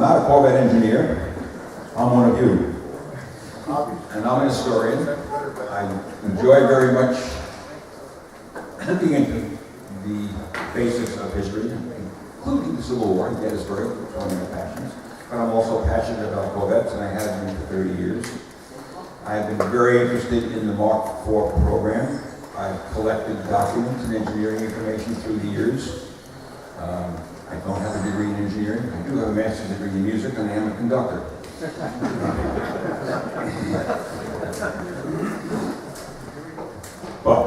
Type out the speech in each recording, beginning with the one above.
not a Corvette engineer. I'm one of you. And I'm an historian. I enjoy very much looking into the basics of history, including the Civil War and Gettysburg, which is one of my passions. But I'm also passionate about Corvettes, and I have been for 30 years. I have been very interested in the Mark IV program. I've collected documents and engineering information through the years. I don't have a degree in engineering. I do have a master's degree in music, and I am a conductor. But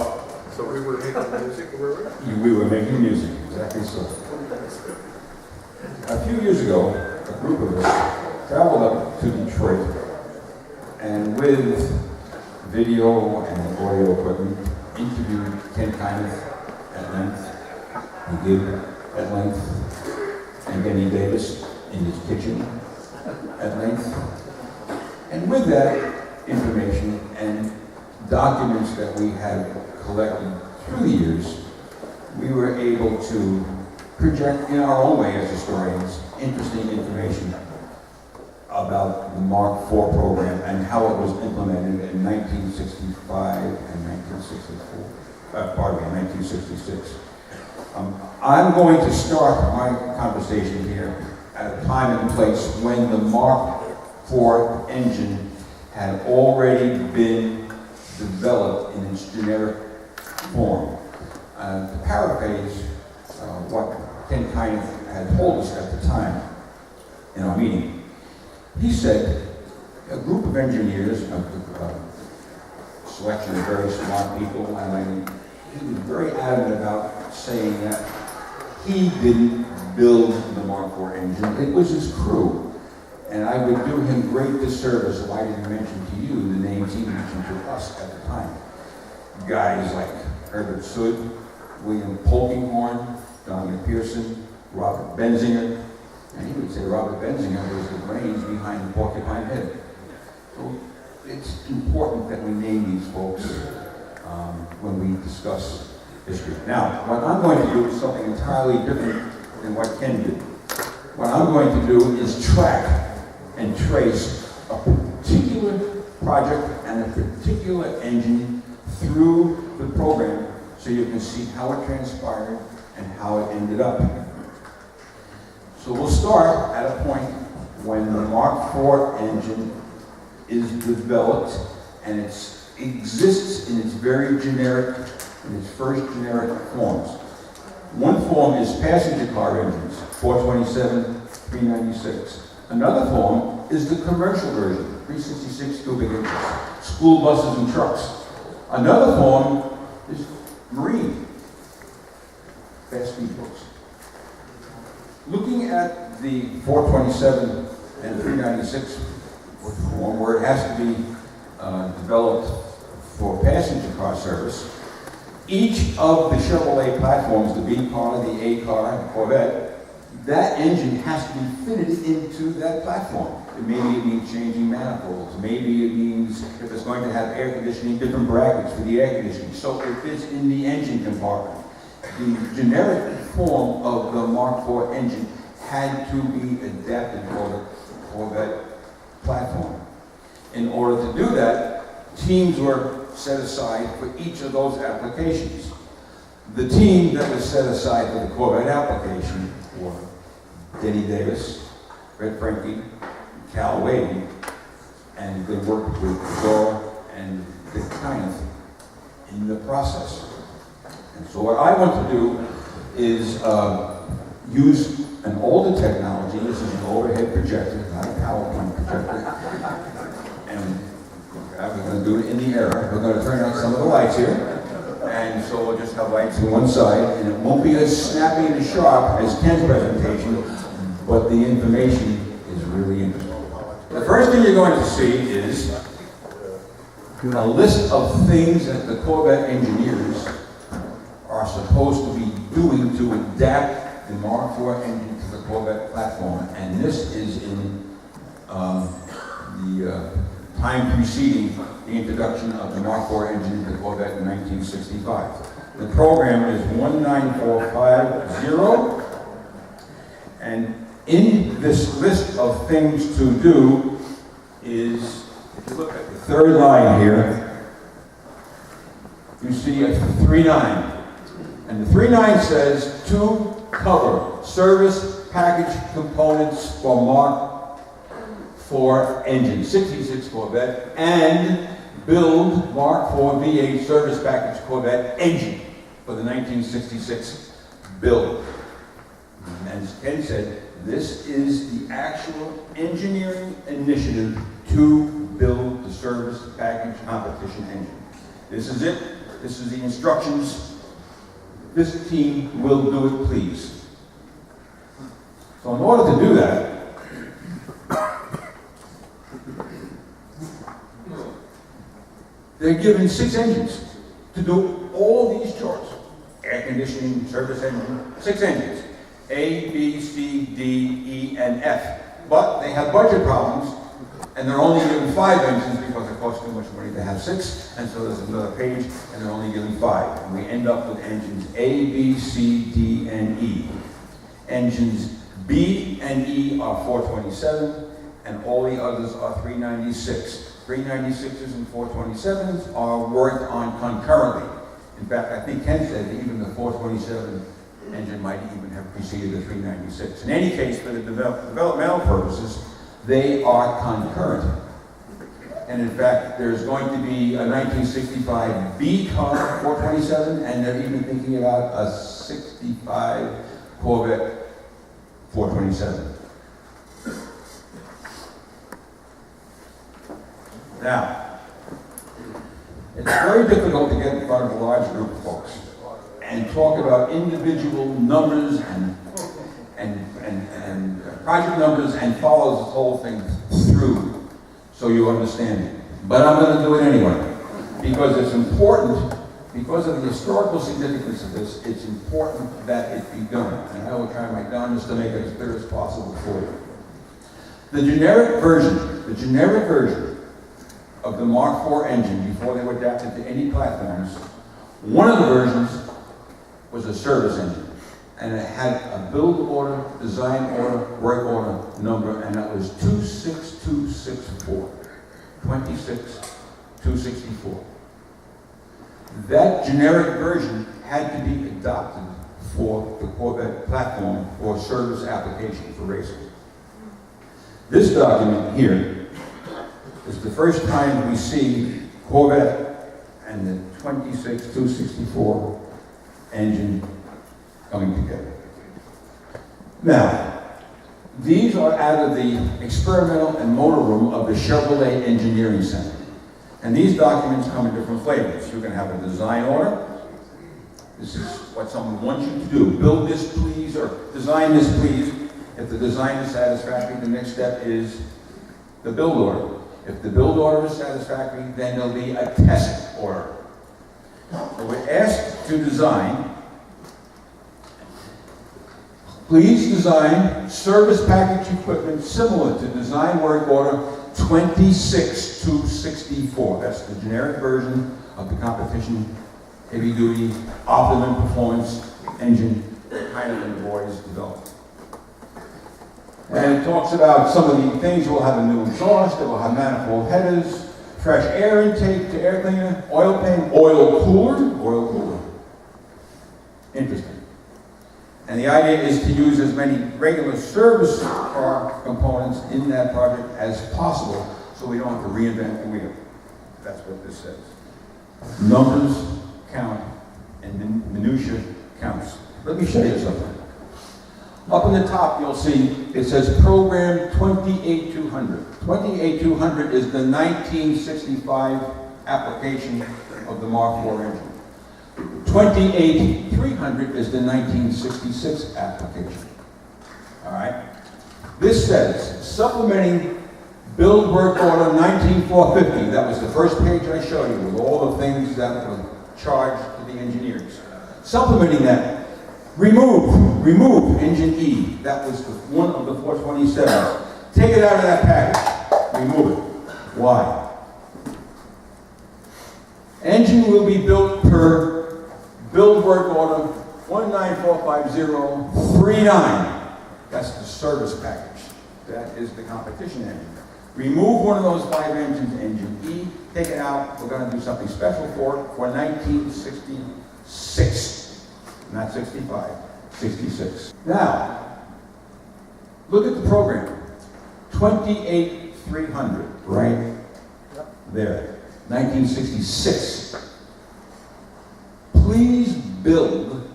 So we were making music, were we? we were making music, exactly so. A few years ago, a group of us traveled up to Detroit, and with video and audio equipment, interviewed Ken Kyneth at length. He did at length, and Benny Davis in his kitchen at length. And with that information and documents that we had collected through the years, we were able to project in our own way as historians interesting information about the Mark IV program and how it was implemented in 1965 and 1966. I'm going to start my conversation here at a time and place when the Mark IV engine had already been developed in its generic form. To paraphrase what Ken Kyneth had told us at the time in our meeting, he said a group of engineers, a selection of very smart people, and he was very adamant about saying that he didn't build the Mark IV engine, it was his crew. And I would do him great disservice if I didn't mention to you the names he mentioned to us at the time. Guys like Herbert Sood, William Polkinghorne, Donnie Pearson, Robert Benzinger, and he would say Robert Benzinger was the brains behind the Porcupine Head. So it's important that we name these folks when we discuss history. Now, what I'm going to do is something entirely different than what Ken did. What I'm going to do is track and trace a particular project and a particular engine through the program so you can see how it transpired and how it ended up. So we'll start at a point when the Mark IV engine is developed and it exists in its very generic, in its first generic forms. One form is passenger car engines, 427, 396. Another form is the commercial version, 366 cubic inches, school buses and trucks. Another form is marine, fast speedboats. Looking at the 427 and 396 form, where it has to be developed for passenger car service, each of the Chevrolet platforms, the B car, the A car, the Corvette, that engine has to be fitted into that platform. Maybe it means changing manifolds. Maybe it means, if it's going to have air conditioning, different brackets for the air conditioning. So it fits in the engine compartment. The generic form of the Mark IV engine had to be adapted for the Corvette platform. In order to do that, teams were set aside for each of those applications. The team that was set aside for the Corvette application were Denny Davis, Red Frankie, Cal Wade, and they worked with Dora and Dick Kyneth in the process. And so what I want to do is use an older technology. This is an overhead projector, not a PowerPoint projector. And we're going to do it in the air. We're going to turn on some of the lights here. And so we'll just have lights on one side, and it won't be as snappy and as sharp as Ken's presentation, but the information is really interesting. The first thing you're going to see is a list of things that the Corvette engineers are supposed to be doing to adapt the Mark IV engine to the Corvette platform. And this is in the time preceding the introduction of the Mark IV engine to the Corvette in 1965. The program is 19450, and In this list of things to do is, if you look at the third line here, you see a 3.9. And the 3.9 says to cover service package components for Mark IV engine, 66 Corvette, and build Mark IV V8 service package Corvette engine for the 1966 build. And as Ken said, this is the actual engineering initiative to build the service package competition engine. This is it. This is the instructions. This team will do it, please. So in order to do that, they're given 6 engines to do all these chores. Air conditioning, service engine, 6 engines. A, B, C, D, E, and F. But they have budget problems, and they're only given 5 engines because it costs too much money to have 6, and so there's another page, and they're only given 5. And we end up with engines A, B, C, D, and E. Engines B and E are 427, and all the others are 396. 396s and 427s are worked on concurrently. In fact, I think Ken said that even the 427 engine might even have preceded the 396. In any case, for the developmental purposes, they are concurrent. And in fact, there's going to be a 1965 B car 427, and they're even thinking about a 65 Corvette 427. Now, it's very difficult to get in front of a large group of folks and talk about individual numbers and project numbers and follow this whole thing through so you understand it. But I'm going to do it anyway because it's important, because of the historical significance of this, it's important that it be done. And I will try my darndest to make it as clear as possible for you. The generic version of the Mark IV engine before they were adapted to any platforms, one of the versions was a service engine, and it had a build order, design order, work order number, and that was 26264. 26264. That generic version had to be adopted for the Corvette platform for service application for racing. This document here is the first time we see Corvette and the 26264 engine coming together. Now, these are out of the experimental and motor room of the Chevrolet Engineering Center. And these documents come in different flavors. You can have a design order. This is what someone wants you to do. Build this, please, or design this, please. If the design is satisfactory, the next step is the build order. If the build order is satisfactory, then there'll be a test order. So we're asked to design, please design service package equipment similar to design work order 26264. That's the generic version of the competition heavy-duty optimum performance engine that kind of the boys developed. And it talks about some of the things. We'll have a new exhaust, it will have manifold headers, fresh air intake to air cleaner, oil pan, oil cooler. Interesting. And the idea is to use as many regular service car components in that project as possible so we don't have to reinvent the wheel. That's what this says. Numbers count and minutia counts. Let me show you something. Up in the top, you'll see it says program 28200. 28200 is the 1965 application of the Mark IV engine. 28300 is the 1966 application. All right? This says supplementing build work order 19450. That was the first page I showed you with all the things that were charged to the engineers. Supplementing that. Remove engine E. That was one of the 427s. Take it out of that package. Remove it. Why? Engine will be built per build work order 1945039. That's the service package. That is the competition engine. Remove one of those 5 engines, engine E, take it out. We're going to do something special for it for 1966. Not 65, 66. Now, look at the program. 28,300, right? There. 1966. Please build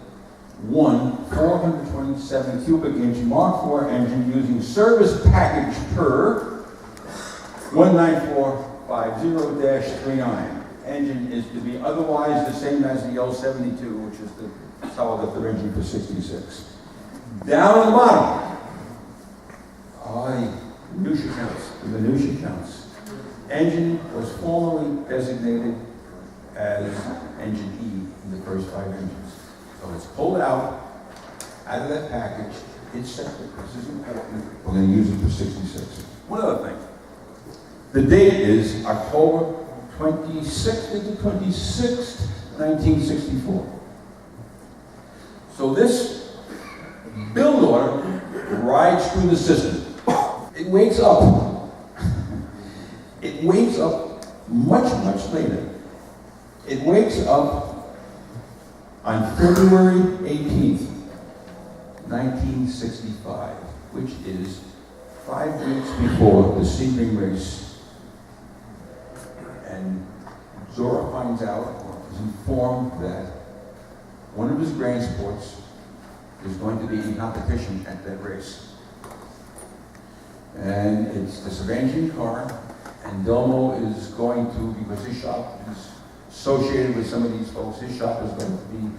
one 427 cubic inch Mark IV engine using service package per 19450-39. Engine is to be otherwise the same as the L72, which is the solid lifter engine for 66. Down at the bottom. Minutia counts. The minutia counts. Engine was formerly designated as engine E in the first 5 engines. So it's pulled out of that package. It's separate. This is important. We're going to use it for 66. One other thing. The date is October 26th to 26th, 1964. So this build order rides through the system. It wakes up. It wakes up much, much later. It wakes up on February 18th, 1965, which is 5 weeks before the Sebring race. And Zora finds out, or is informed, that one of his transports is going to be in competition at that race. And it's this engine car, and Delmo is going to, because his shop is associated with some of these folks, his shop is going to be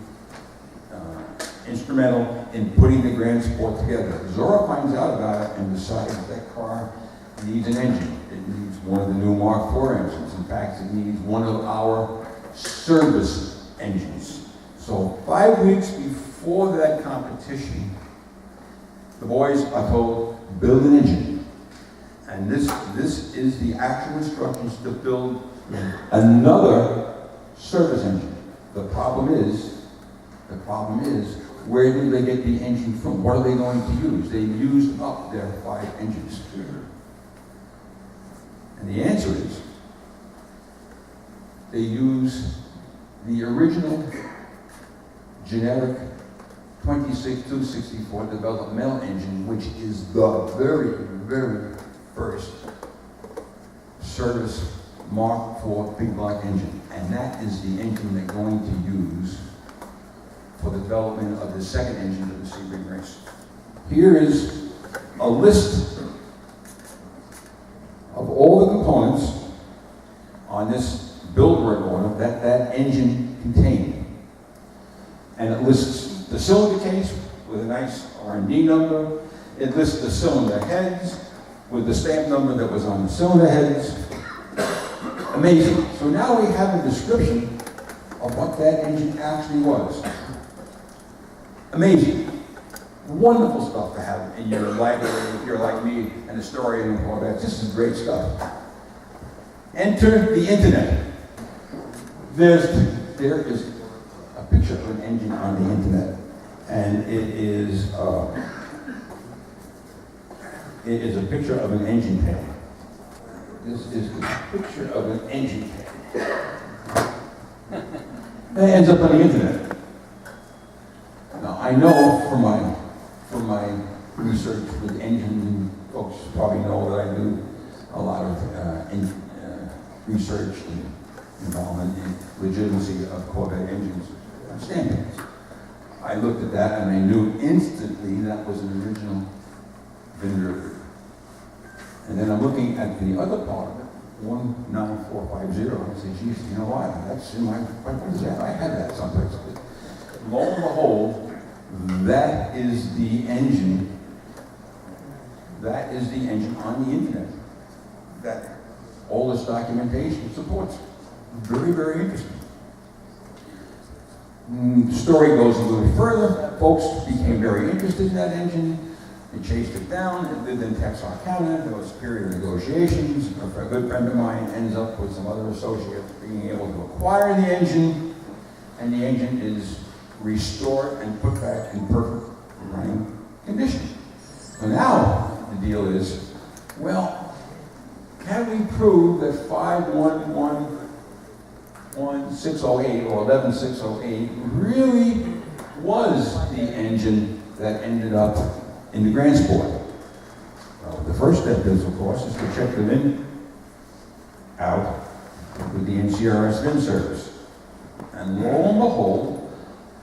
instrumental in putting the Grand Sport together. Zora finds out about it and decides that car needs an engine. It needs one of the new Mark IV engines. In fact, it needs one of our service engines. So 5 weeks before that competition, the boys are told, build an engine. And this is the actual instructions to build another service engine. The problem is, where did they get the engine from? What are they going to use? They used up their 5 engines. And the answer is, they use the original generic 26264 developmental engine, which is the very, very first service Mark IV big block engine. And that is the engine they're going to use for the development of the second engine of the Sebring race. Here is a list of all the components on this build work order that engine contained. And it lists the cylinder case with a nice R&D number. It lists the cylinder heads with the stamp number that was on the cylinder heads. Amazing. So now we have a description of what that engine actually was. Amazing. Wonderful stuff to have in your library if you're like me, an historian and all that. This is great stuff. Enter the internet. There is a picture of an engine on the internet, and it is a picture of an engine pan. This is a picture of an engine pan. It ends up on the internet. Now, I know from my research with engines, and folks probably know that I do a lot of research and involvement in legitimacy of Corvette engines standards. I looked at that and I knew instantly that was an original vendor. And then I'm looking at the other part of it, 19450, and I say, geez, you know what? That's in my, what is that? I had that someplace. Lo and behold, that is the engine. That is the engine on the internet that all this documentation supports. Very, very interesting. The story goes a little further. Folks became very interested in that engine. They chased it down. It lived in Texarkana. There was a period of negotiations. A good friend of mine ends up with some other associates being able to acquire the engine, and the engine is restored and put back in perfect running condition. 5111608 or 11608 really was the engine that ended up in the Grand Sport. Well, the first step is, of course, is to check the VIN out with the NCRS VIN service. And lo and behold,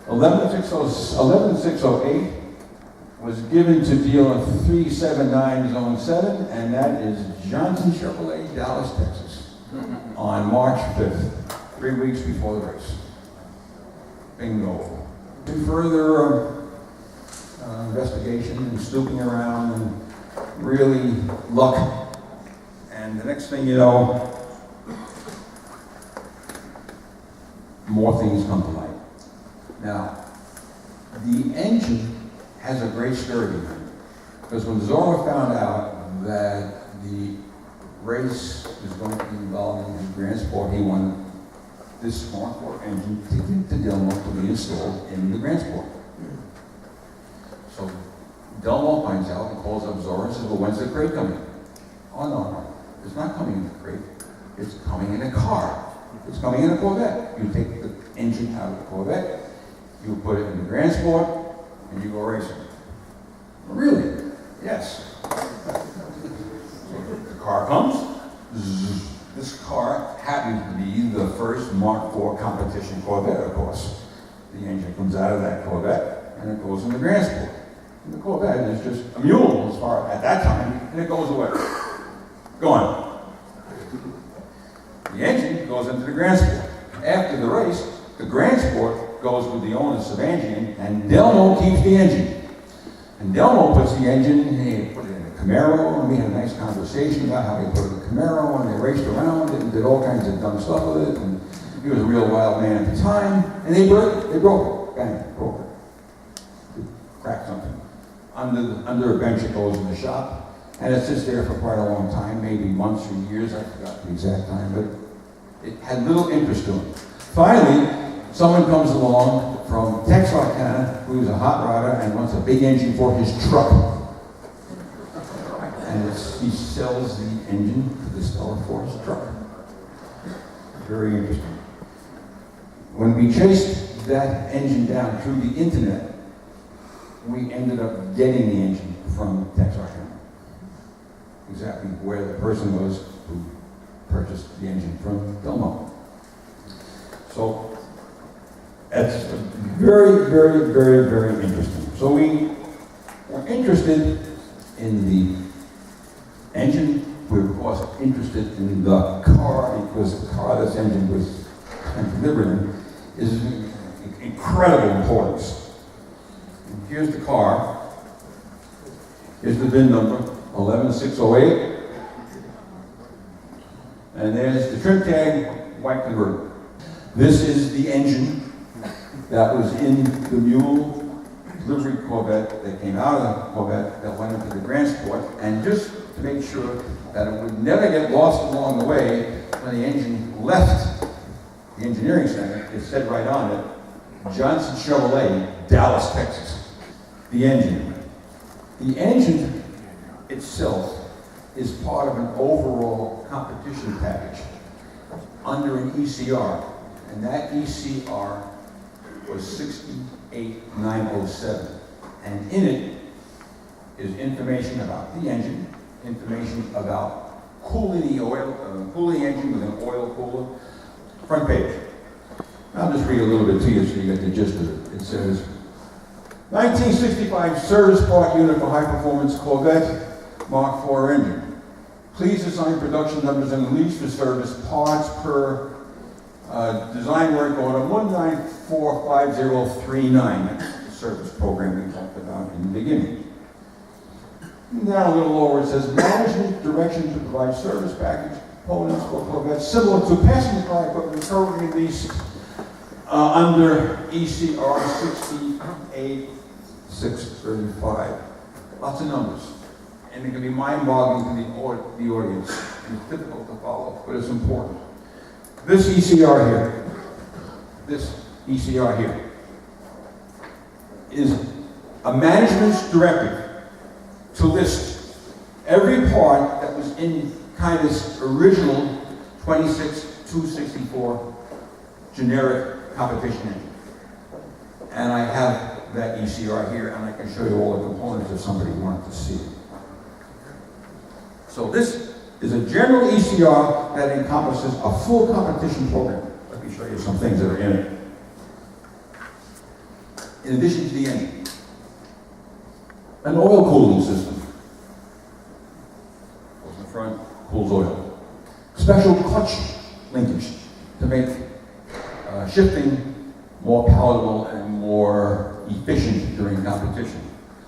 11608 was given to dealer 37907, and that is Johnson Chevrolet, Dallas, Texas, on March 5th, 3 weeks before the race. Bingo. And further investigation and snooping around and really luck. And the next thing you know, more things come to light. Now, the engine has a great story behind it. Because when Zorro found out that the race was going to be involving the Grand Sport, he wanted this Mark IV engine to Delmo to be installed in the Grand Sport. So Delmo finds out and calls up Zorro and says, well, when's the crate coming? Oh, no, it's not coming in a crate. It's coming in a car. It's coming in a Corvette. You take the engine out of the Corvette, you put it in the Grand Sport, and you go racing. Really? Yes. So the car comes. This car happens to be the first Mark IV competition Corvette, of course. The engine comes out of that Corvette, and it goes in the Grand Sport. And the Corvette is just a mule as far at that time, and it goes away. Gone. The engine goes into the Grand Sport. After the race, the Grand Sport goes with the onus of engine, and Delmo keeps the engine. And Delmo puts the engine, he put it in a Camaro, and we had a nice conversation about how he put it in a Camaro, and they raced around it and did all kinds of dumb stuff with it, and he was a real wild man at the time, and they broke it. Bang, broke it. Cracked something. Under a bench it goes in the shop, and it sits there for quite a long time, maybe months or years, I forgot the exact time, but it had little interest to him. Finally, someone comes along from Texarkana, who's a hot rodder and wants a big engine for his truck. And he sells the engine to this fellow for his truck. Very interesting. When we chased that engine down through the internet, we ended up getting the engine from Texarkana. Exactly where the person was who purchased the engine from Delmo. So that's very, very, very, very interesting. So we were interested in the engine. We were, of course, interested in the car because the car this engine was delivering is of incredible importance. And here's the car. Here's the VIN number, 11608. And there's the trim tag, white convertible. This is the engine that was in the mule delivery Corvette that came out of the Corvette that went into the Grand Sport. And just to make sure that it would never get lost along the way, when the engine left the engineering center, it said right on it, Johnson Chevrolet, Dallas, Texas. The engine. The engine itself is part of an overall competition package under an ECR. And that ECR was 68907. And in it is information about the engine, information about cooling the engine with an oil cooler. Front page. I'll just read a little bit to you so you get the gist of it. It says, 1965 service part unit for high performance Corvette Mark IV engine. Please assign production numbers and release for service parts per design work order 1945039. That's the service program we talked about in the beginning. Down a little lower it says management direction to provide service package components for Corvettes similar to passenger car equipment currently released under ECR 68635. Lots of numbers. And it can be mind-boggling to the audience. It's difficult to follow, but it's important. This ECR here is a management's directive to list every part that was in kind of original 26264 generic competition engine. And I have that ECR here, and I can show you all the components if somebody wanted to see it. So this is a general ECR that encompasses a full competition program. Let me show you some things that are in it. In addition to the engine, an oil cooling system. Goes in the front, cools oil. Special clutch linkage to make shifting more palatable and more efficient during competition.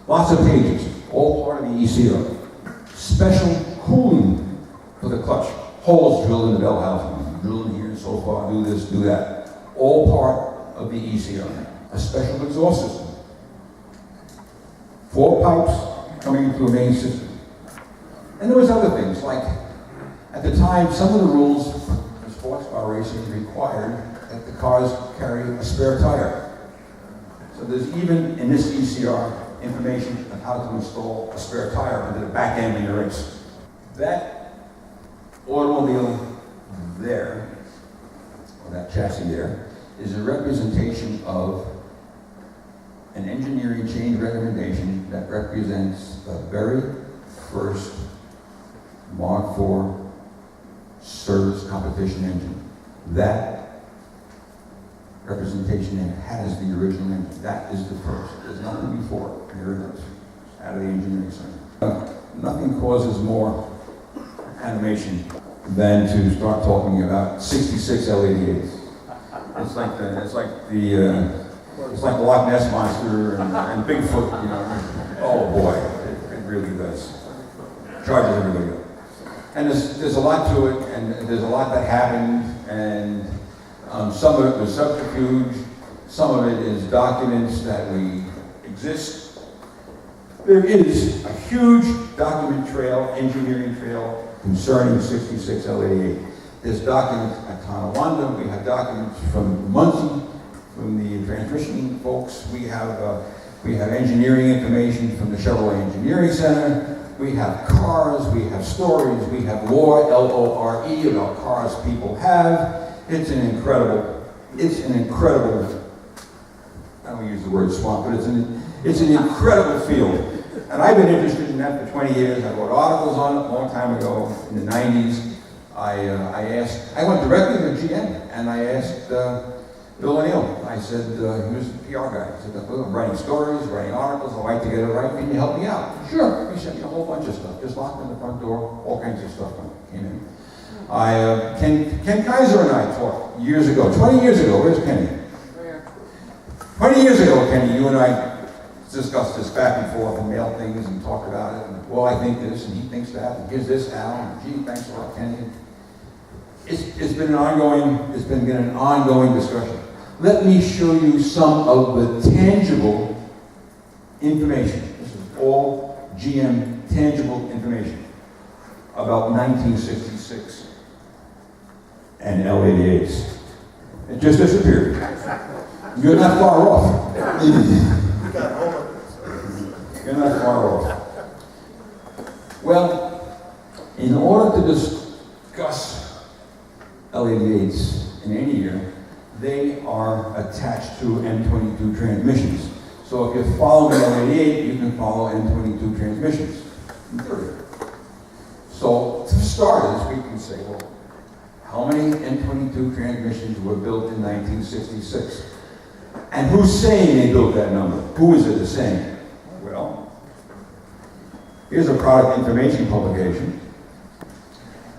Lots of pages, all part of the ECR. Special cooling for the clutch. Holes drilled in the bell housing. Drill in here, so far, do this, do that. All part of the ECR. A special exhaust system. 4 pipes coming into a main system. And there was other things, like at the time, some of the rules for sports car racing required that the cars carry a spare tire. So there's even in this ECR information on how to install a spare tire under the back end in the race. That automobile there, or that chassis there, is a representation of an engineering change recommendation that represents the very first Mark IV service competition engine. That representation has the original engine. That is the first. There's nothing before. Here it is, out of the engineering center. Nothing causes more animation than to start talking about 66 L88s. It's like the Loch Ness Monster and Bigfoot, you know. Oh boy, it really does. Charges everybody up. And there's a lot to it, and there's a lot that happened, and some of it was subterfuge, some of it is documents that we exist. There is a huge document trail, engineering trail, concerning 66 L88. There's documents at Tonawanda, we have documents from Muncie, from the transmission folks, we have engineering information from the Chevrolet Engineering Center, we have cars, we have stories, we have lore, L-O-R-E, about cars people have. It's an incredible, I don't use the word swamp, but it's an incredible field. And I've been interested in that for 20 years. I wrote articles on it a long time ago, in the 90s. I went directly to GM, and I asked Bill O'Neill. I said, he was a PR guy. I said, I'm writing stories, writing articles, I'd like to get it right. Can you help me out? Sure. He sent me a whole bunch of stuff. Just locked in the front door, all kinds of stuff came in. Ken Kaiser and I talked years ago, 20 years ago. Where's Kenny? 20 years ago, Kenny, you and I discussed this back and forth and mailed things and talked about it. And, well, I think this, and he thinks that, and here's this now, and gee, thanks a lot, Kenny. It's been an ongoing discussion. Let me show you some of the tangible information. This is all GM tangible information about 1966 and L88s. It just disappeared. You're not far off. You're not far off. Well, in order to discuss L88s in any year, they are attached to M22 transmissions. So if you're following L88, you can follow M22 transmissions. In theory. So to starters, we can say, well, how many M22 transmissions were built in 1966? And who's saying they built that number? Who is it that's saying? Well, here's a product information publication.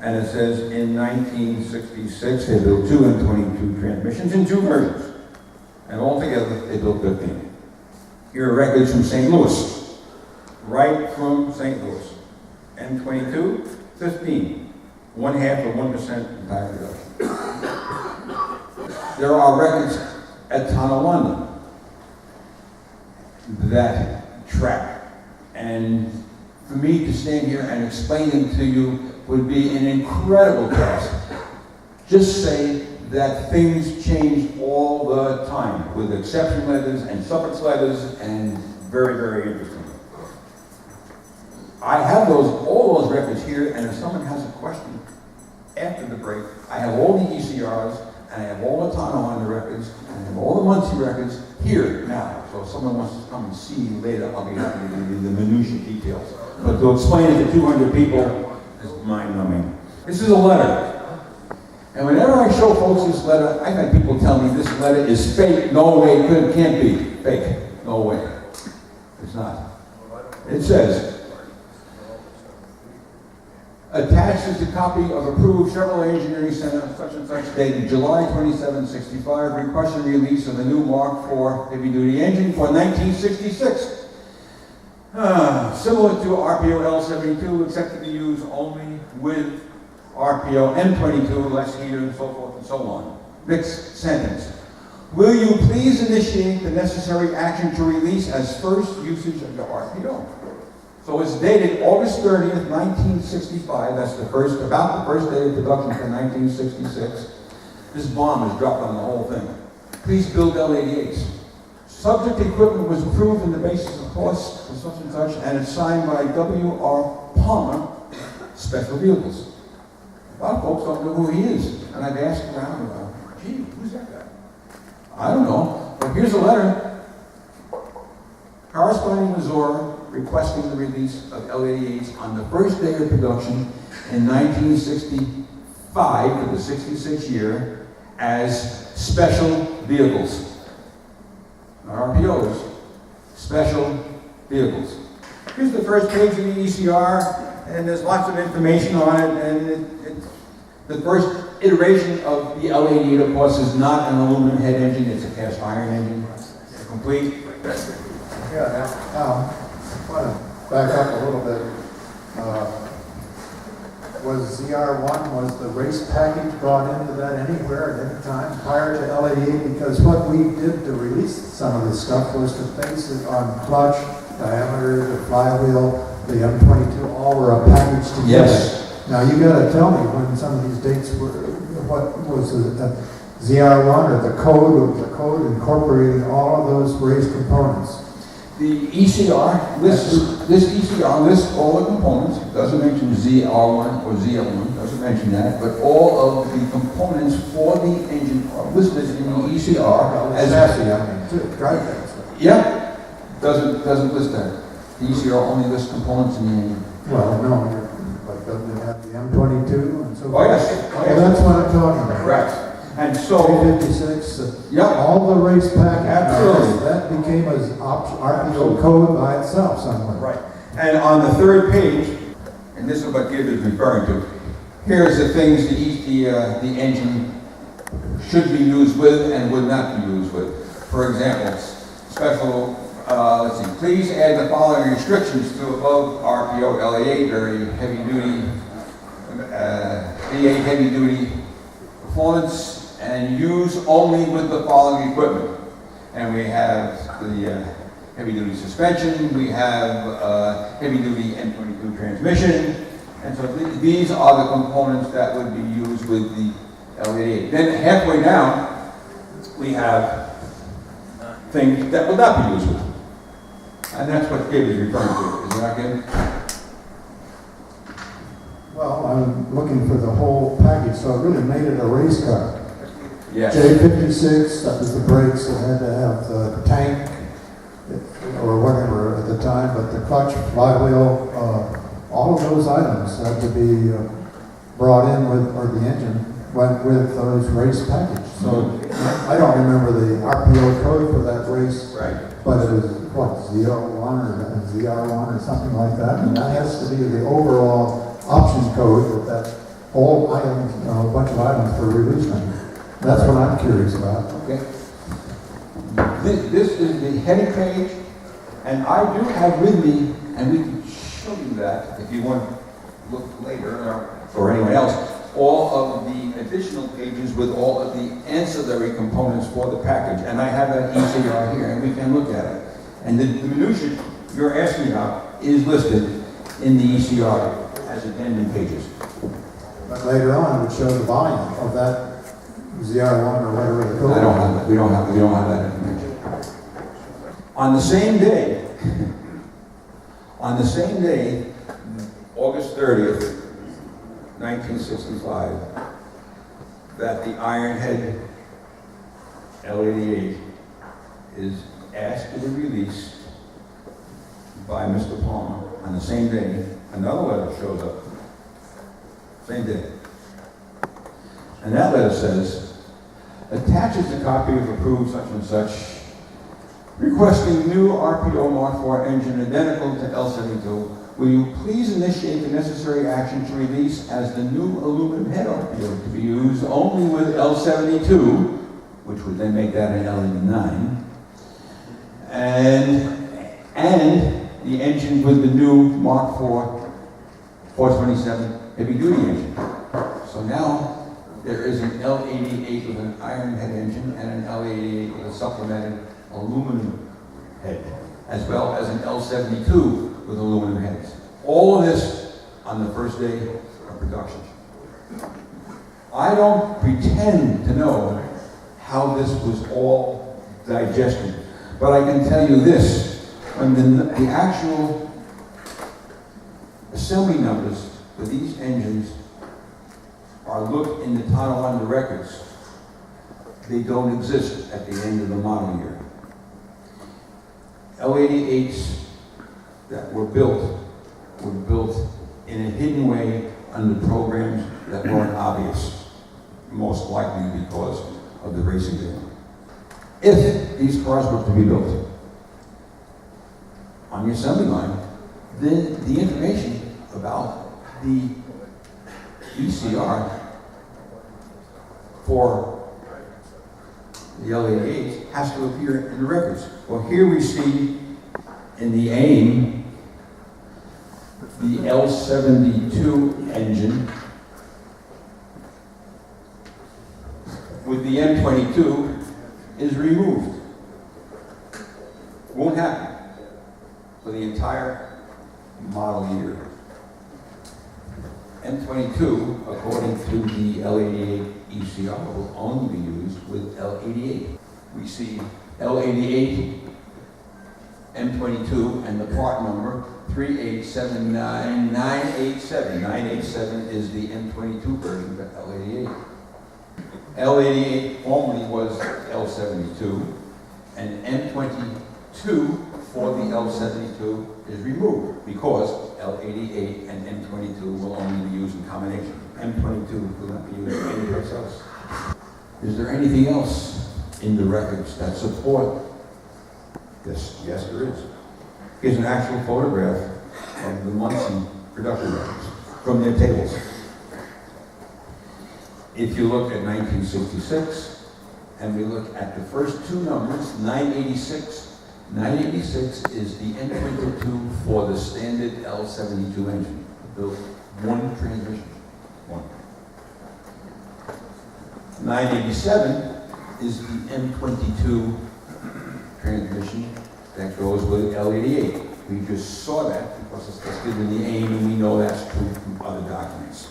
And it says in 1966, they built 2 M22 transmissions in 2 versions. And altogether, they built 15. Here are records from St. Louis. Right from St. Louis. M22, 15. 0.5% entire reduction. There are records at Tonawanda that track. And for me to stand here and explain them to you would be an incredible task. Just say that things change all the time with exception letters and suffix letters, and very, very interesting. I have all those records here, and if someone has a question, after the break, I have all the ECRs, and I have all the Tano on the records, and I have all the Muncie records here now. So if someone wants to come and see later, I'll be happy to give you the minutiae details. But to explain it to 200 people is mind-numbing. This is a letter. And whenever I show folks this letter, I've had people tell me this letter is fake. No way, it can't be fake. No way. It's not. It says, attached is a copy of approved Chevrolet Engineering Center, such and such, dated July 27, 65, requesting release of the new Mark IV heavy-duty engine for 1966. Similar to RPO L72, except to be used only with RPO M22, less heater, and so forth and so on. Next sentence. Will you please initiate the necessary action to release as first usage of the RPO? So it's dated August 30th, 1965. That's about the first day of production for 1966. This bomb is dropped on the whole thing. Please build L88s. Subject equipment was approved on the basis of cost for such and such, and it's signed by W.R. Palmer, Special Vehicles. A lot of folks don't know who he is, and I've asked around about, gee, who's that guy? I don't know, but here's a letter. Corresponding Missouri requesting the release of L88s on the first day of production in 1965 for the 66 year as special vehicles. Not RPOs, special vehicles. Here's the first page of the ECR, and there's lots of information on it, and the first iteration of the L88, of course, is not an aluminum head engine, it's a cast iron engine. It's complete. Yeah, I want to back up a little bit. Was ZR1, was the race package brought into that anywhere at any time prior to L88? Because what we did to release some of this stuff was to base it on clutch, diameter, the flywheel, the M22, all were a package together. Yes. Now you got to tell me when some of these dates were, what was the ZR1 or the code incorporating all of those race components? The ECR lists, this ECR lists all the components. It doesn't mention ZR1 or ZL1, doesn't mention that, but all of the components for the engine are listed in the ECR as chassis, drivetrains. Yeah, doesn't list that. The ECR only lists components in the engine. Well, no, but doesn't it have the M22 and so forth? Oh yes. Well, that's what I'm talking about. Correct. And so, 356, yeah, all the race package. Absolutely. That became an RPO code by itself somewhere. right. And on the third page, and this is what Gibb is referring to, here's the things the engine should be used with and would not be used with. For example, special, let's see, please add the following restrictions to above RPO L88 very heavy duty, V8 heavy duty performance, and use only with the following equipment. And we have the heavy-duty suspension, we have heavy-duty M22 transmission, and so these are the components that would be used with the L88. Then halfway down, we have things that will not be used with. And that's what Gabe is referring to, is it not, Gabe? Well, I'm looking for the whole package, so it really made it a race car. Yes. J56, that was the brakes, it had to have the tank, or whatever at the time, but the clutch, flywheel, all of those items had to be brought in with, or the engine went with those race package. So I don't remember the RPO code for that race, Right. but it was, what, ZR1 or ZR1 or something like that, and that has to be the overall option code with that whole item, a bunch of items for release number. That's what I'm curious about. Okay. This is the heading page, and I do have with me, and we can show you that if you want to look later, or anyone else, all of the additional pages with all of the ancillary components for the package. And I have that ECR here, and we can look at it. And the minutiae you're asking about is listed in the ECR as addendum pages. But later on, it would show the volume of that ZR1 or whatever the code. I don't have that. We don't have that information. On the same day, August 30th, 1965, that the Ironhead L88 is asked to be released by Mr. Palmer on the same day. Another letter shows up, same day. And that letter says, attaches a copy of approved such and such, requesting new RPO Mark IV engine identical to L72. Will you please initiate the necessary action to release as the new aluminum head RPO to be used only with L72, which would then make that an L89, and the engine with the new Mark IV 427 heavy duty engine. So now there is an L88 with an iron head engine and an L88 with a supplemented aluminum head, as well as an L72 with aluminum heads. All of this on the first day of production. I don't pretend to know how this was all digested, but I can tell you this: when the actual assembly numbers for these engines are looked in the Title I records, they don't exist at the end of the model year. L88s that were built in a hidden way under programs that weren't obvious, most likely because of the racing game. If these cars were to be built on the assembly line, then the information about the ECR for the L88 has to appear in the records. Well, here we see in the AIM the L72 engine with the M22 is removed. Won't happen for the entire model year. M22, according to the L88 ECR, will only be used with L88. We see L88, M22, and the part number 3879987. 987 is the M22 version of L88. L88 formerly was L72, and M22 for the L72 is removed because L88 and M22 will only be used in combination. M22 will not be used anyplace else. Is there anything else in the records that support this? Yes, there is. Here's an actual photograph of the Muncie production records from their tables. If you look at 1966, and we look at the first two numbers, 986, 986 is the M22 for the standard L72 engine. The one transmission, one. 987 is the M22 transmission that goes with L88. We just saw that because it's listed in the AIM, and we know that's true from other documents.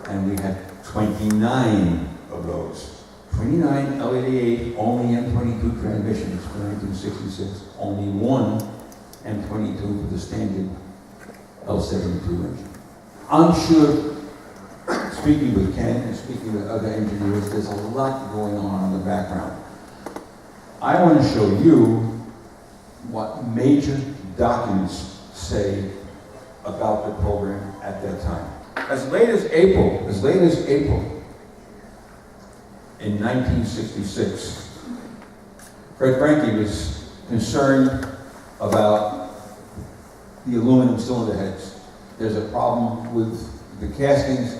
And we had 29 of those. 29 L88, only M22 transmissions for 1966, only one M22 for the standard L72 engine. I'm sure, speaking with Ken and speaking with other engineers, there's a lot going on in the background. I want to show you what major documents say about the program at that time. As late as April in 1966, Fred Franke was concerned about the aluminum cylinder heads. There's a problem with the castings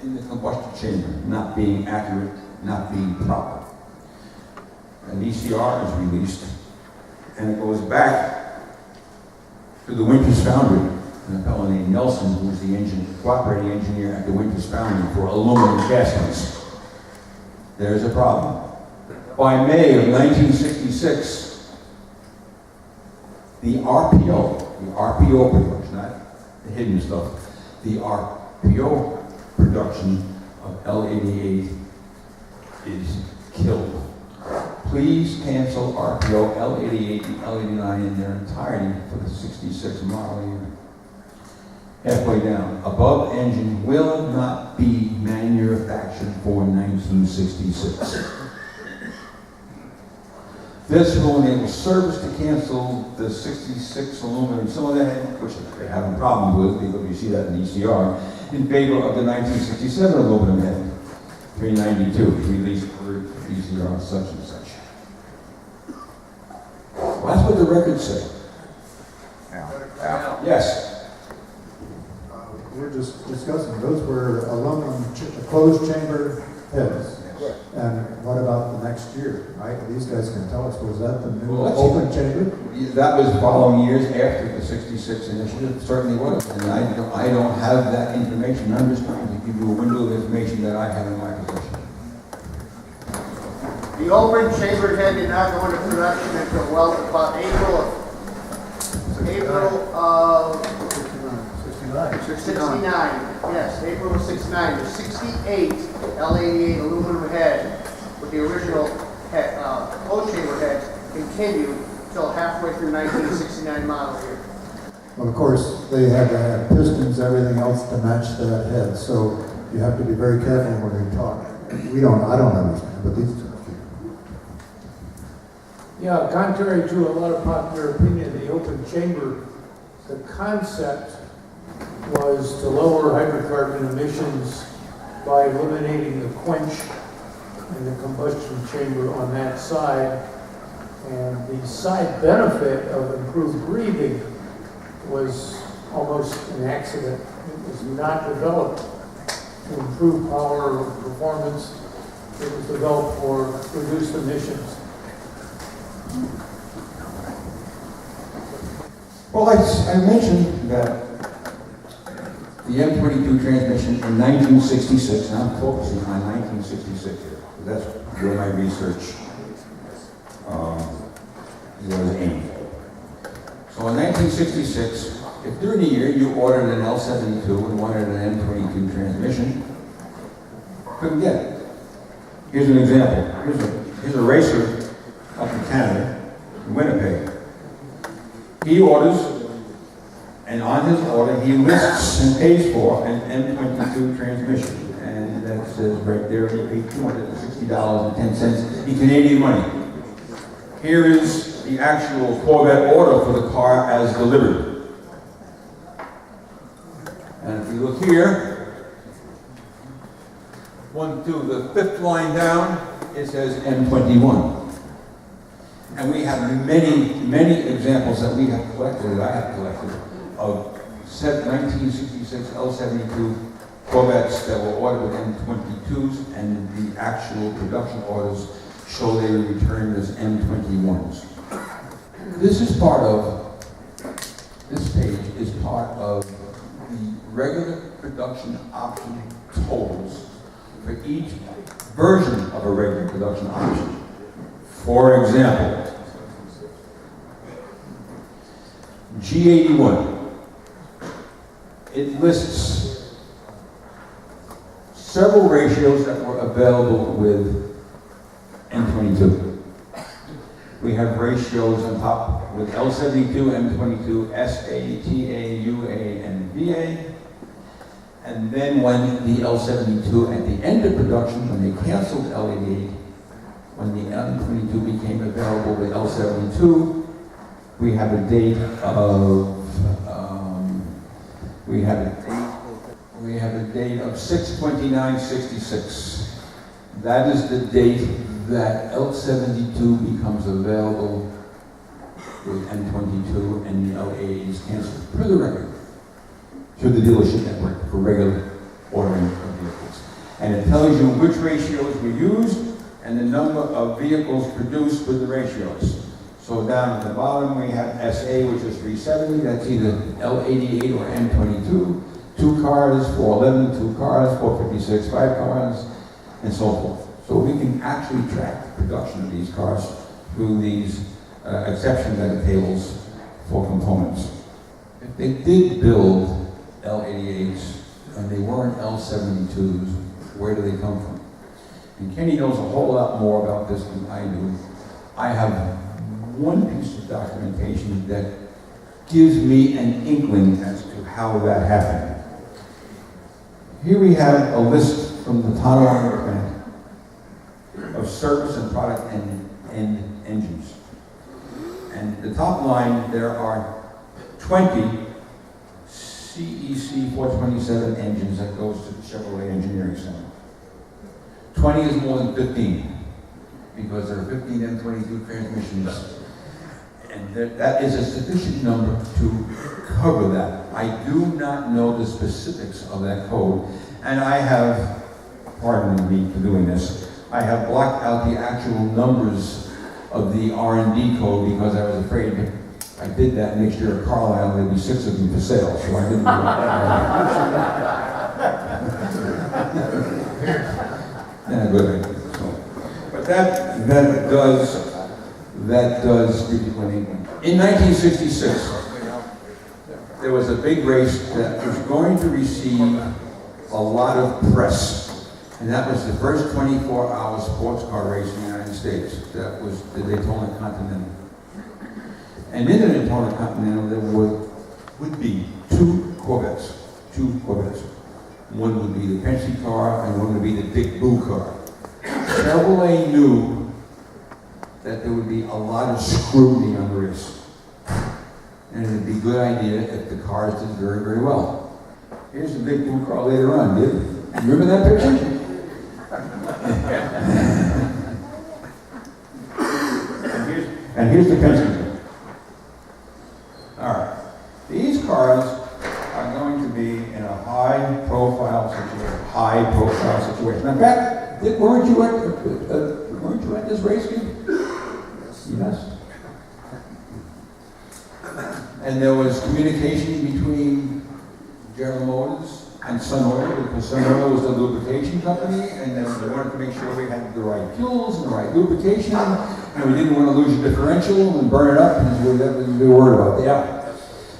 in the combustion chamber not being accurate, not being proper. An ECR is released, and it goes back to the Winters Foundry, and a fellow named Nelson, who was the cooperating engineer at the Winters Foundry for aluminum castings. There's a problem. By May of 1966, the RPO production, not the hidden stuff, the RPO production of L88 is killed. Please cancel RPO L88 and L89 in their entirety for the 66 model year. halfway down, above engine will not be manufactured for 1966. This will enable service to cancel the 66 aluminum cylinder head, which they have a problem with because you see that in ECR, in favor of the 1967 aluminum head, 392, released for ECR such and such. Well, that's what the records say. Yes. We're just discussing, those were aluminum closed chamber heads. And what about the next year, right? These guys can tell us, was that the new Well, open chamber? That was following years after the 66 initiative, certainly was. And I don't have that information. I'm just trying to give you a window of information that I have in my possession. The open chamber head did not go into production until well about April of 69. Yes, April of 69. The 68 L88 aluminum head with the original head, closed chamber head continued until halfway through 1969 model year. Well, of course, they had to have pistons, everything else to match that head, so you have to be very careful when you talk. I don't understand, but these two. Yeah, contrary to a lot of popular opinion, the open chamber, the concept was to lower hydrocarbon emissions by eliminating the quench in the combustion chamber on that side. And the side benefit of improved breathing was almost an accident. It was not developed to improve power or performance. It was developed for reduced emissions. Well, I mentioned that the M22 transmission in 1966, and I'm focusing on 1966 here, because that's where my research was aimed. So in 1966, if during the year you ordered an L72 and wanted an M22 transmission, couldn't get it. Here's an example. Here's a racer up in Canada, in Winnipeg. He orders, and on his order, he lists and pays for an M22 transmission. And that says right there, he paid $260.10 in Canadian money. Here is the actual Corvette order for the car as delivered. And if you look here, the fifth line down, it says M21. And we have many, many examples that we have collected, that I have collected, of 1966 L72 Corvettes that were ordered with M22s, and the actual production orders show they were returned as M21s. This page is part of the regular production option totals for each version of a regular production option. For example, G81, it lists several ratios that were available with M22. We have ratios on top with L72, M22, SA, TA, UA, and VA. And then when the L72 at the end of production, when they canceled L88, when the M22 became available with L72, we have a date of 6/29/66. That is the date that L72 becomes available with M22 and the L88 is canceled, per the record, through the dealership network for regular ordering of vehicles. And it tells you which ratios were used and the number of vehicles produced with the ratios. So down at the bottom we have SA, which is 370, that's either L88 or M22, 2 cars, 411, 2 cars, 456, 5 cars, and so forth. So we can actually track the production of these cars through these exception data tables for components. If they did build L88s and they weren't L72s, where do they come from? And Kenny knows a whole lot more about this than I do. I have one piece of documentation that gives me an inkling as to how that happened. Here we have a list from the Tonawanda plant of service and product and engines. And the top line, there are 20 CEC 427 engines that goes to the Chevrolet Engineering Center. 20 is more than 15, because there are 15 M22 transmissions, and that is a sufficient number to cover that. I do not know the specifics of that code, and I have, pardon me for doing this, I have blocked out the actual numbers of the R&D code because I was afraid if I did that next year at Carlisle, there'd be 6 of them for sale, so I didn't do that. Yeah, good. So, but that does give you an inkling. In 1966, there was a big race that was going to receive a lot of press, and that was the first 24-hour sports car race in the United States. That was the Daytona Continental. And in the Daytona Continental, there would be two Corvettes. One would be the Penske car, and one would be the Dick Boo car. Chevrolet knew that there would be a lot of scrutiny on the race. And it'd be a good idea if the cars did very, very well. Here's the Dick Boo car later on, did you remember that picture? and here's the Penske car. All right. These cars are going to be in a high-profile situation. In fact, weren't you at this race, Steve? Yes. And there was communication between General Motors and Sun Oil, because Sun Oil was the lubrication company, and then they wanted to make sure we had the right fuels and the right lubrication, and we didn't want to lose the differential and burn it up, and we were worried about that.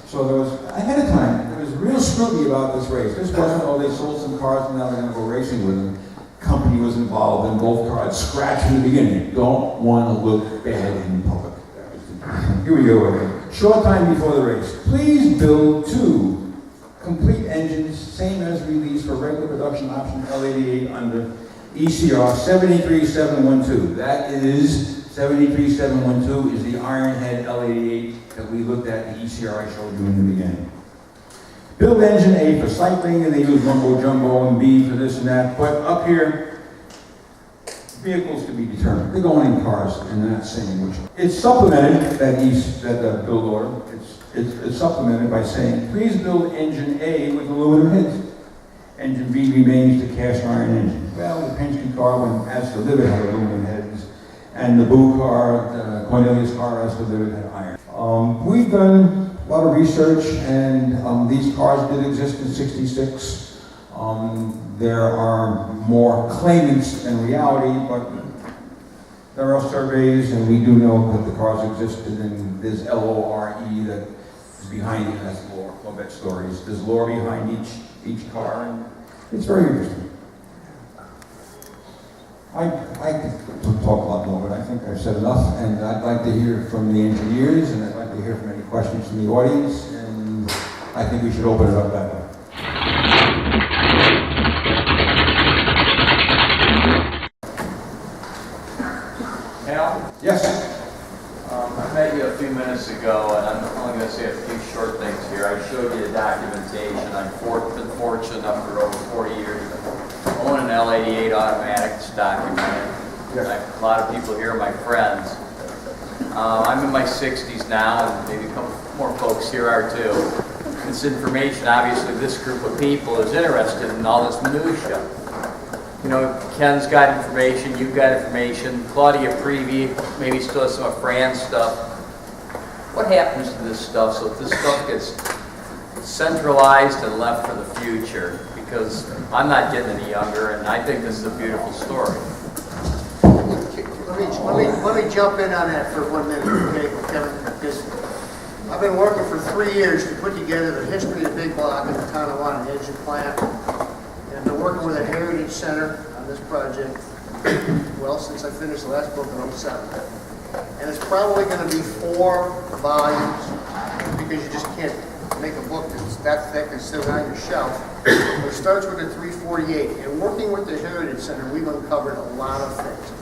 So there was, ahead of time, there was real scrutiny about this race. This wasn't, oh, they sold some cars and now they're going to go racing with them. Company was involved in both cars, scratched in the beginning. Don't want to look bad in public. Here we go. Short time before the race. Please build 2 complete engines, same as released for regular production option L88 under ECR 73712. That is 73712 is the Ironhead L88 that we looked at, the ECR I showed you in the beginning. Build engine A for cycling, and they use mumbo jumbo, and B for this and that. But up here, vehicles to be determined. They're going in cars, and they're not saying which. It's supplemented, that build order. It's supplemented by saying, please build engine A with aluminum heads. Engine B remains the cast iron engine. Well, the Penske car, when as delivered, had aluminum heads, and the Boo car, the Cornelius car, as delivered, had iron. We've done a lot of research, and these cars did exist in '66. There are more claimants than reality, but there are surveys, and we do know that the cars existed, and there's LORE that is behind it. That's lore, Corvette stories. There's lore behind each car, and it's very interesting. I could talk a lot more, but I think I've said enough, and I'd like to hear from the engineers, and I'd like to hear from any questions from the audience, and I think we should open it up that way. Al? Yes. I met you a few minutes ago, and I'm only going to say a few short things here. I showed you the documentation. I've been fortunate enough for over 40 years to own an L88 automatic. It's documented. A lot of people here are my friends. I'm in my 60s now, and maybe a couple more folks here are too. This information, obviously, this group of people is interested in all this minutia. You know, Ken's got information, you've got information, Claudia Prevey maybe still has some of Fran's stuff. What happens to this stuff so that this stuff gets centralized and left for the future? Because I'm not getting any younger, and I think this is a beautiful story. Let me jump in on that for 1 minute, okay, Kevin? Because I've been working for 3 years to put together the history of Big Block in the Tonawanda engine plant. I've been working with a Heritage Center on this project, well, since I finished the last book in '07. And it's probably going to be 4 volumes. It'll because you just can't make a book that can sit on your shelf. It starts with a 348, and working with the Heritage Center, we've uncovered a lot of things.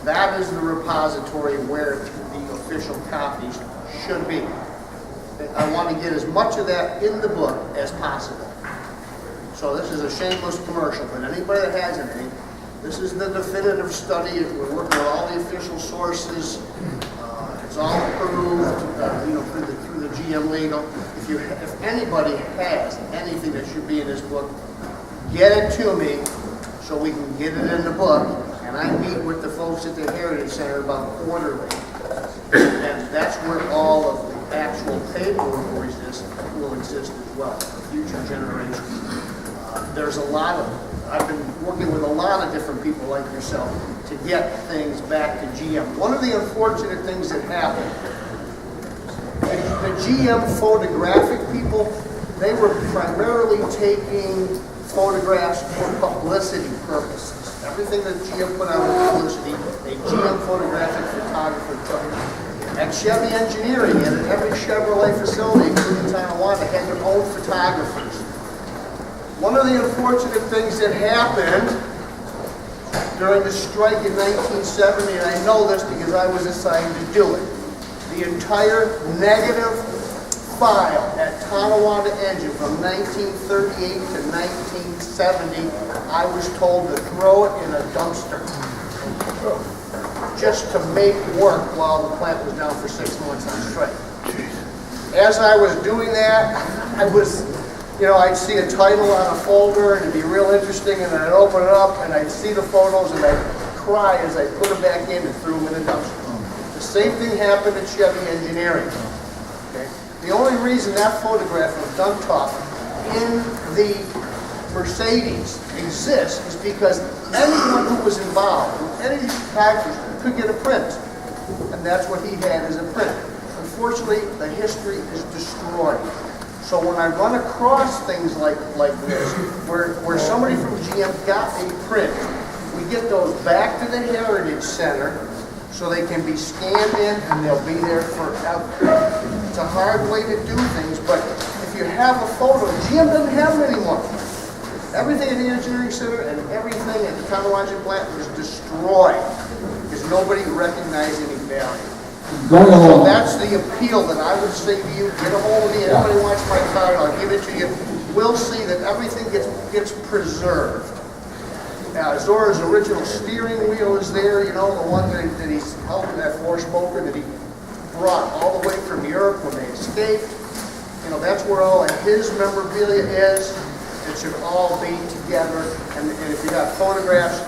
That is the repository where the official copies should be. I want to get as much of that in the book as possible. So this is a shameless commercial, but anybody that has anything, this is the definitive study. We're working with all the official sources. It's all approved, through the GM legal. If anybody has anything that should be in this book, get it to me so we can get it in the book. And I meet with the folks at the Heritage Center about quarterly, and that's where all of the actual paperwork will exist as well for future generations. There's a lot of, I've been working with a lot of different people like yourself to get things back to GM. One of the unfortunate things that happened, the GM photographic people, they were primarily taking photographs for publicity purposes. Everything that GM put out in publicity, a GM photographic photographer took. At Chevy Engineering and at every Chevrolet facility, including Tonawanda, had their own photographers. One of the unfortunate things that happened during the strike in 1970, and I know this because I was assigned to do it, the entire negative file at Tonawanda Engine from 1938 to 1970, I was told to throw it in a dumpster just to make work while the plant was down for 6 months on strike. As I was doing that, I'd see a title on a folder and it'd be real interesting, and then I'd open it up and I'd see the photos and I'd cry as I put them back in and threw them in the dumpster. The same thing happened at Chevy Engineering. Okay? The only reason that photograph of Duntop in the Mercedes exists is because anyone who was involved with any of these photographers could get a print. And that's what he had as a print. Unfortunately, the history is destroyed. So when I run across things like this, where somebody from GM got a print, we get those back to the Heritage Center so they can be scanned in and they'll be there forever. It's a hard way to do things, but if you have a photo, GM doesn't have them anymore. Everything in the Engineering Center and everything at the Tonawanda plant was destroyed because nobody recognized any value. So that's the appeal that I would say to you. Get a hold of me. Anybody wants my card, I'll give it to you. We'll see that everything gets preserved. Zora's original steering wheel is there, the one that he's held in that four-spoker that he brought all the way from Europe when they escaped. That's where all of his memorabilia is. It should all be together. And if you got photographs,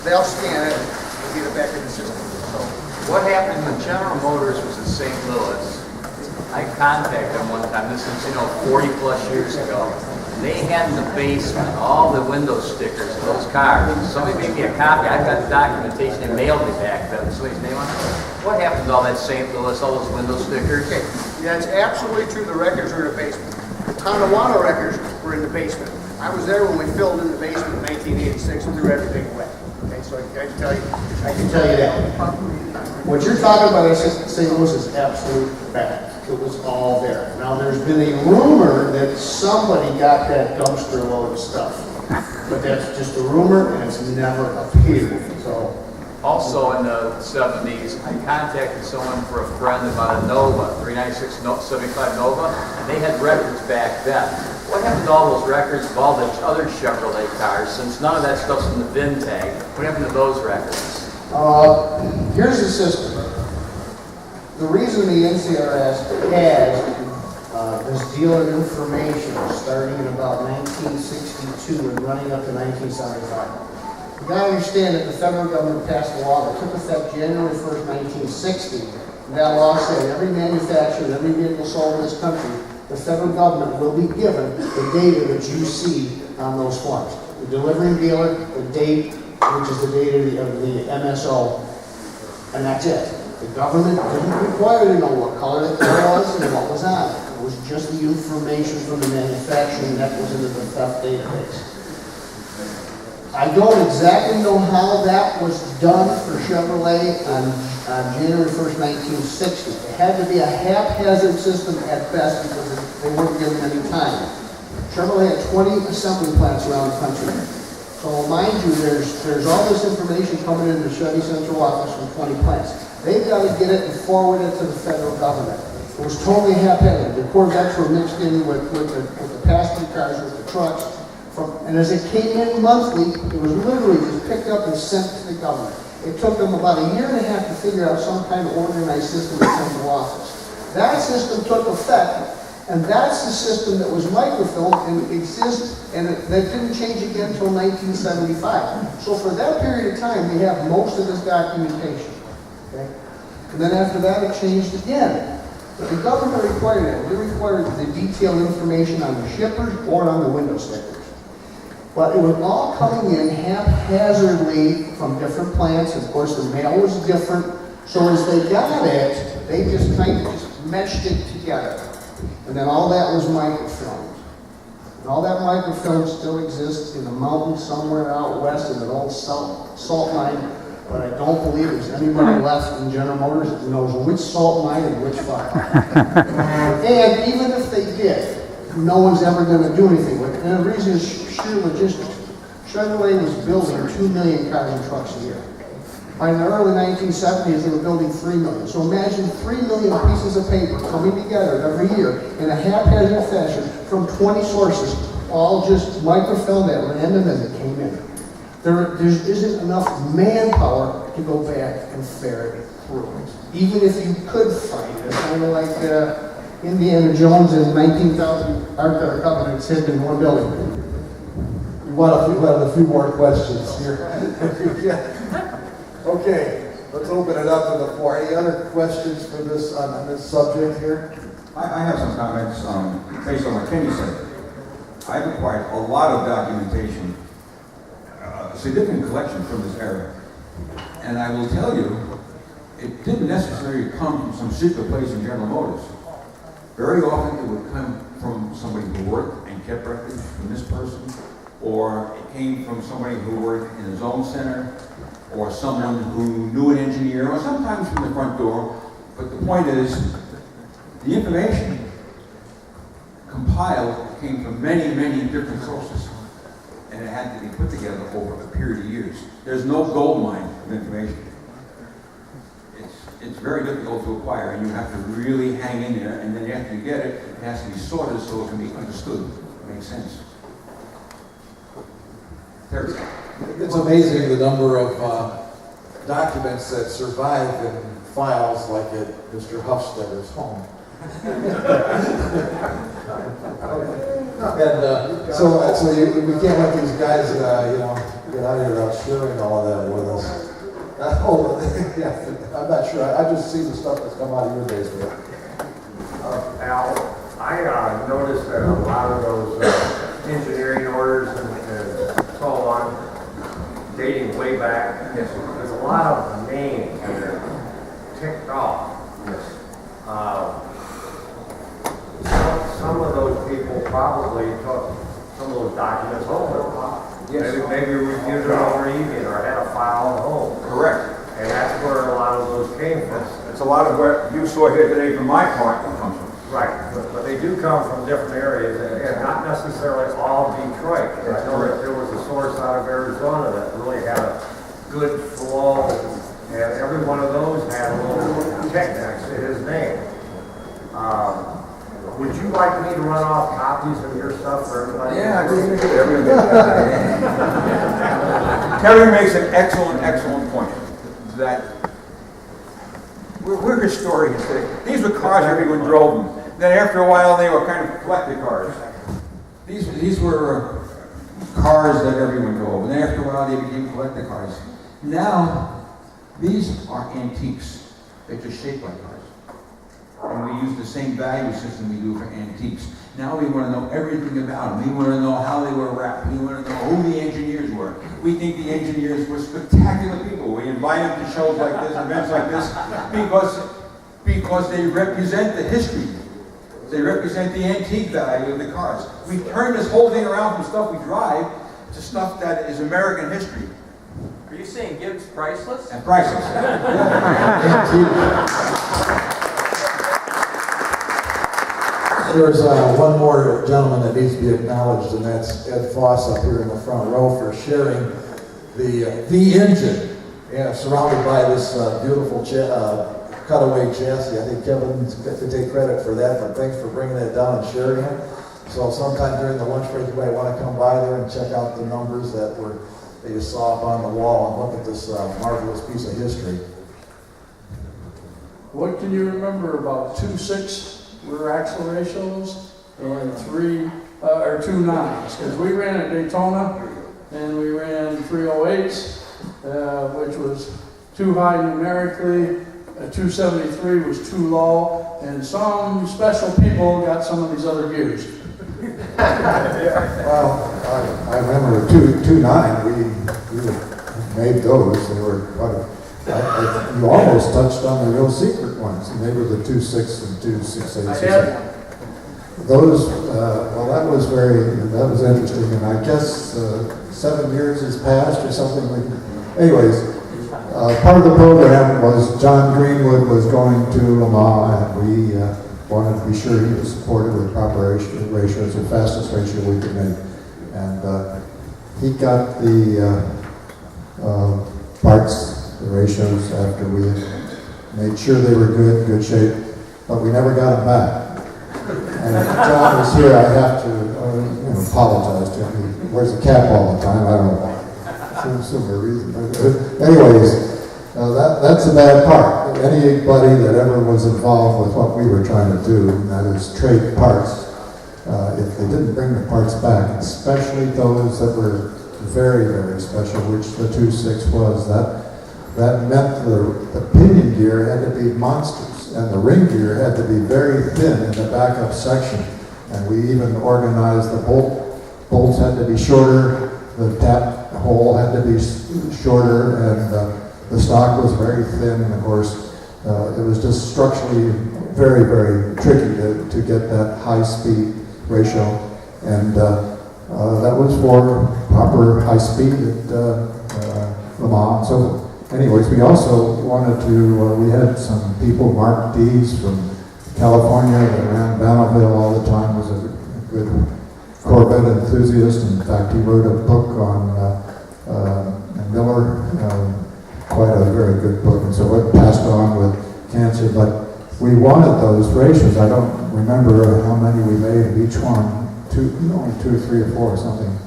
they'll scan it and get it back in the system. So, What happened when General Motors was in St. Louis, I contacted them one time, this is, 40 plus years ago. They had in the basement all the window stickers of those cars. Somebody made me a copy. I've got the documentation. They mailed me back then. Somebody's name on it. What happened to all that St. Louis, all those window stickers? okay. Yeah, it's absolutely true. The records are in the basement. The Tonawanda records were in the basement. I was there when we filled in the basement in 1986 and threw everything away. Okay, so I can tell you that. What you're talking about at St. Louis is absolute fact. It was all there. Now, there's been a rumor that somebody got that dumpster load of stuff. But that's just a rumor, and it's never appeared. So, Also in the 70s, I contacted someone for a friend about a Nova, 396 75 Nova, and they had records back then. What happened to all those records of all the other Chevrolet cars, since none of that stuff's in the VIN tag? What happened to those records? here's the system. The reason the NCRS has this dealer information starting in about 1962 and running up to 1975. You gotta understand that the federal government passed a law that took effect January 1st, 1960. And that law said every manufacturer, every vehicle sold in this country, the federal government will be given the data that you see on those forms. The delivering dealer, the date, which is the date of the MSO, and that's it. The government didn't require to know what color the car was and what was on it. It was just the information from the manufacturer that was into the theft database. I don't exactly know how that was done for Chevrolet on January 1st, 1960. It had to be a haphazard system at best because they weren't given any time. Chevrolet had 20 assembly plants around the country. So mind you, there's all this information coming into the Chevy Central Office from 20 plants. They've got to get it and forward it to the federal government. It was totally haphazard. The Corvettes were mixed in with the passenger cars, with the trucks. And as it came in monthly, it was literally just picked up and sent to the government. It took them about a year and a half to figure out some kind of organized system in the central office. That system took effect, and that's the system that was microfilmed and exists, and that didn't change again until 1975. So for that period of time, we have most of this documentation. Okay? And then after that, it changed again. But the government required it. They required the detailed information on the shippers or on the window stickers. But it was all coming in haphazardly from different plants. Of course, the mail was different. So as they got it, they just kind of just meshed it together. And then all that was microfilmed. And all that microfilm still exists in a mountain somewhere out west in an old salt mine. But I don't believe there's anybody left in General Motors that knows which salt mine and which file. And even if they did, no one's ever going to do anything with it. And the reason is sheer logistics. Chevrolet was building 2 million cars and trucks a year. By the early 1970s, they were building 3 million. So imagine 3 million pieces of paper coming together every year in a haphazard fashion from 20 sources, all just microfilmed at random as it came in. There isn't enough manpower to go back and ferret it through. Even if you could find it, kind of like Indiana Jones and 19,000 Ark of the Covenants hidden in one building. We have a few more questions here. Okay, let's open it up to the floor. Any other questions for this on this subject here? I have some comments based on what Kenny said. I've acquired a lot of documentation, a significant collection from this era. And I will tell you, it didn't necessarily come from some secret place in General Motors. Very often it would come from somebody who worked and kept records from this person, or it came from somebody who worked in a zone center, or someone who knew an engineer, or sometimes from the front door. But the point is, the information compiled came from many, many different sources, and it had to be put together over a period of years. There's no gold mine of information. It's very difficult to acquire, and you have to really hang in there, and then after you get it, it has to be sorted so it can be understood. It makes sense. It's amazing the number of documents that survive in files like at Mr. Huffstetter's home. And so we can't let these guys, get out of here without sharing all of that with us. Yeah, I'm not sure. I just see the stuff that's come out of your basement. Al, I noticed that a lot of those engineering orders and so on, dating way back, there's a lot of names that are ticked off. Some of those people probably took some of those documents home. Yes. Maybe reviewed it over evening or had a file at home. Correct. And that's where a lot of those came from. It's a lot of what you saw here today from my part comes from. Right, but they do come from different areas, and not necessarily all Detroit. I know that there was a source out of Arizona that really had a good flow, and every one of those had a little check next to his name. Would you like me to run off copies of your stuff for everybody? Yeah, I agree with everything. Terry makes an excellent point that we're historians. These were cars everyone drove them. Then after a while, they were kind of collector cars. These were cars that everyone drove. And then after a while, they became collector cars. Now, these are antiques. They're just shaped like cars. And we use the same value system we do for antiques. Now we want to know everything about them. We want to know how they were wrapped. We want to know who the engineers were. We think the engineers were spectacular people. We invite them to shows like this, events like this, because they represent the history. They represent the antique value of the cars. We turn this whole thing around from stuff we drive to stuff that is American history. Are you saying Gibbs priceless? And priceless. There's one more gentleman that needs to be acknowledged, and that's Ed Foss up here in the front row for sharing the engine, surrounded by this beautiful cutaway chassis. I think Kevin's got to take credit for that, but thanks for bringing that down and sharing it. So sometime during the lunch break, you might want to come by there and check out the numbers that you saw up on the wall and look at this marvelous piece of history. What can you remember about 2.6 rear axle ratios and 2 9s? Because we ran at Daytona and we ran 308s, which was too high numerically. 273 was too low, and some special people got some of these other gears. Well, I remember 2.9, we made those. They were you almost touched on the real secret ones, and they were the 2.6 and 2.68. I did. Those, well, that was interesting, and I guess 7 years has passed or something. Anyways, part of the program was John Greenwood was going to Le Mans, and we wanted to be sure he was supported with proper ratios, the fastest ratio we could make. And he got the parts, the ratios, after we had made sure they were good shape, but we never got them back. And if John was here, I have to apologize to him. He wears a cap all the time. I don't know why. Some similar reason. But anyways, that's a bad part. Anybody that ever was involved with what we were trying to do, and that is trade parts, if they didn't bring the parts back, especially those that were very, very special, which the 2.6 was, that meant the pinion gear had to be monsters, and the ring gear had to be very thin in the backup section. And we even organized the bolts had to be shorter, the tap hole had to be shorter, and the stock was very thin, and of course, it was just structurally very, very tricky to get that high-speed ratio. And that was for proper high speed at Le Mans. So anyways, we also wanted to, we had some people, Mark Dees from California that ran Bonneville all the time, was a good Corvette enthusiast. In fact, he wrote a book on Miller, quite a very good book, and so it passed on with cancer. But we wanted those ratios. I don't remember how many we made of each one, only 2 or 3 or 4 or something,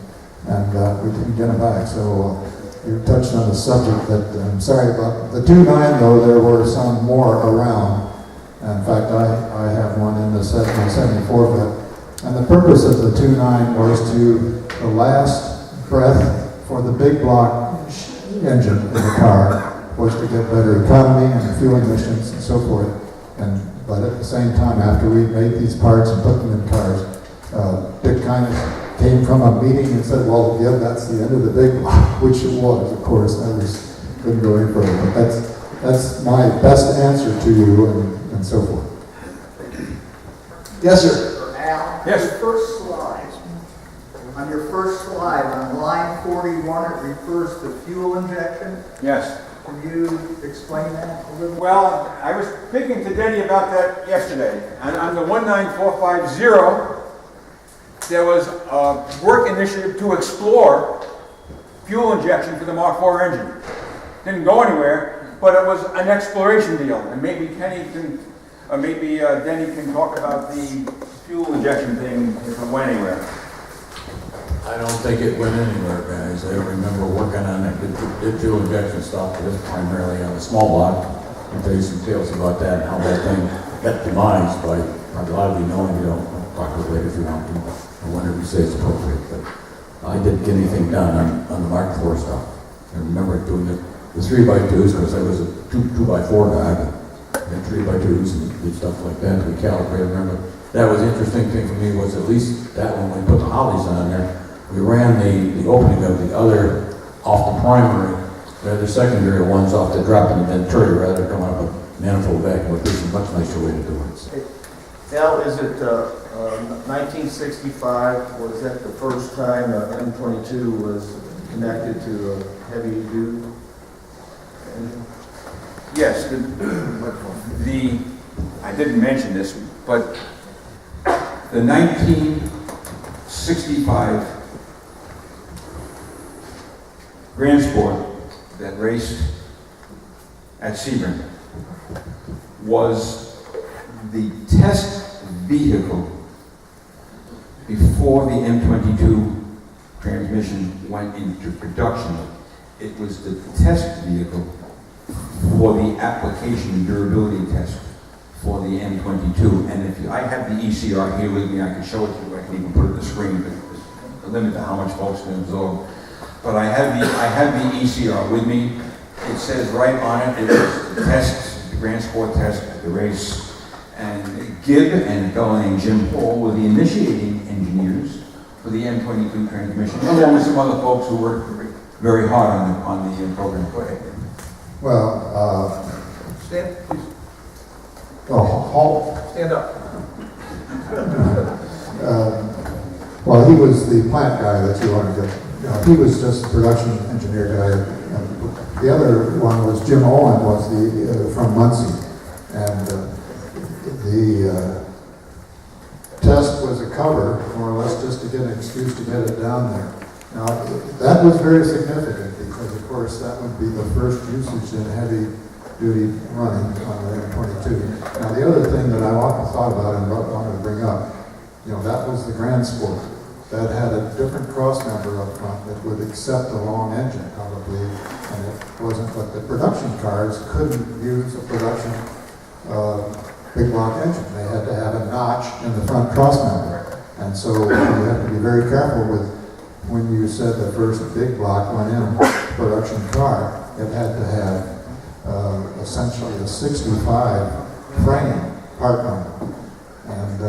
and we didn't get them back. So you touched on a subject that I'm sorry about. The 2.9 though, there were some more around. In fact, I have one in the 74 bit, and the purpose of the 2.9 was the last breath for the big block engine in the car was to get better economy and fuel emissions and so forth. But at the same time, after we made these parts and put them in cars, Dick kind of came from a meeting and said, well, yeah, that's the end of the big block, which it was, of course. Couldn't go any further. But that's my best answer to you and so forth. Yes, sir. Al, Yes. on your first slide, on line 41, it refers to fuel injection. Yes. Can you explain that a little? Well, I was speaking to Denny about that yesterday. And on the 19450, there was a work initiative to explore fuel injection for the Mark IV engine. Didn't go anywhere, but it was an exploration deal. And maybe Denny can talk about the fuel injection thing if it went anywhere. I don't think it went anywhere, guys. I remember working on that did fuel injection stuff, but it's primarily on a small block. I'll tell you some tales about that and how that thing got demised by a lot of you know, and you don't talk about it later if you want to, or whenever you say it's appropriate. But I didn't get anything done on the Mark IV stuff. I remember doing the 3x2s because I was a 2x4 guy, and 3x2s and did stuff like that to recalibrate. I remember that was the interesting thing for me was at least that when we put the Hollies on there, we ran the opening of the other off the primary, the other secondary ones off the drop in the venturi rather than coming up with manifold vacuum, which is a much nicer way to do it. Al, is it 1965, was that the first time M22 was connected to a heavy duty Yes, I didn't mention this, but the 1965 Grand Sport that raced at Sebring was the test vehicle before the M22 transmission went into production. It was the test vehicle for the application durability test for the M22. And if I have the ECR here with me, I can show it to you. I can even put it on the screen, but there's a limit to how much folks can absorb. But I have the ECR with me. It says right on it, it was the test, the Grand Sport test at the race. And Gibb and a fellow named Jim Hall were the initiating engineers for the M22 transmission, along with some other folks who worked very hard on the program. Go ahead. Well, Stand, please. Hall, Stand up. well, he was the plant guy that you wanted to, he was just the production engineer guy. The other one was Jim Owen, was the from Muncie, and the test was a cover, more or less, just to get an excuse to get it down there. Now, that was very significant because, of course, that would be the first usage in heavy-duty running on the M22. Now, the other thing that I often thought about and wanted to bring up, that was the Grand Sport. That had a different cross member up front that would accept a long engine, probably, and it wasn't, but the production cars couldn't use a production big block engine. They had to have a notch in the front cross member. And so you have to be very careful with when you said the first big block went in production car, it had to have essentially a 65 frame part number. And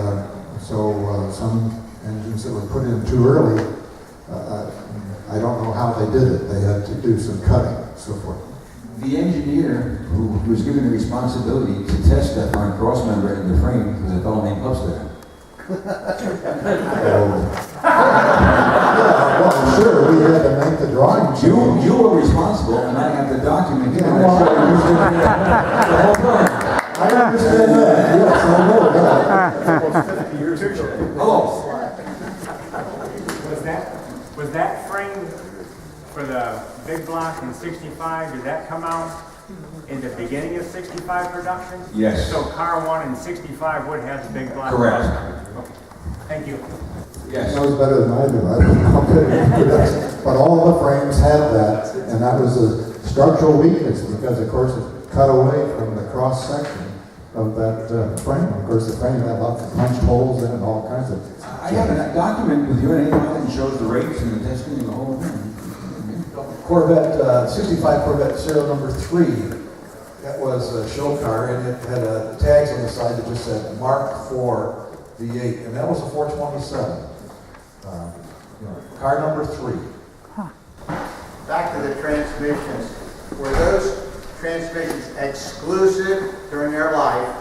so some engines that were put in too early, I don't know how they did it. They had to do some cutting and so forth. The engineer who was given the responsibility to test that front cross member in the frame was a fellow named Upstead. Well, sure, we had to make the drawing. You were responsible, and I have the document here. I understand that. Yes, I know that. Almost 50 years ago. Hello. Was that frame for the big block in 65, did that come out in the beginning of 65 production? Yes. So car 1 in 65 would have the big block? Correct. Okay. Thank you. Yes. Knows better than I do. I don't know how good it is. But all the frames had that, and that was a structural weakness because, of course, it cut away from the cross section of that frame. Of course, the frame had lots of punched holes in it and all kinds of things. I have a document with you and anyone that shows the rates and the testing and the whole thing. Corvette, 65 Corvette serial number 3. That was a show car, and it had tags on the side that just said Mark IV V8, and that was a 427. Car number 3. Back to the transmissions. Were those transmissions exclusive during their life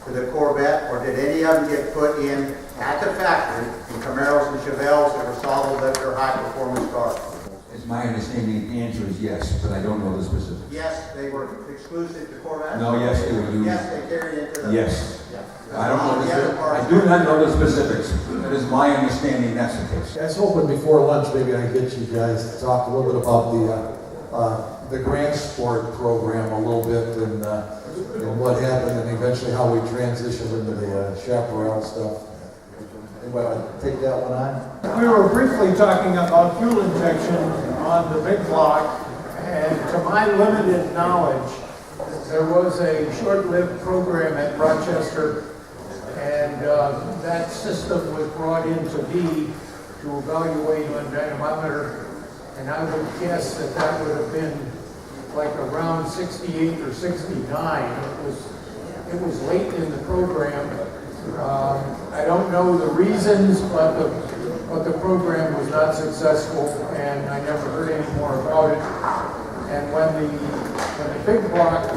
to the Corvette, or did any of them get put in at the factory in Camaros and Chevelles that were solid that are high-performance cars? It's my understanding the answer is yes, but I don't know the specifics. Yes, they were exclusive to Corvette? No, yes, they were used. Yes, they carried it to the... Yes. Yeah. I don't know The other I parts- do not know the specifics. That is my understanding that's the case. I was hoping before lunch maybe I could get you guys to talk a little bit about the Grand Sport program a little bit and what happened and eventually how we transitioned into the chaparral stuff. Anybody want to take that one on? We were briefly talking about fuel injection on the big block, and to my limited knowledge, there was a short-lived program at Rochester, and that system was brought into B to evaluate on dynamometer, and I would guess that that would have been like around 68 or 69. It was late in the program. I don't know the reasons, but the program was not successful, and I never heard any more about it. And when the big block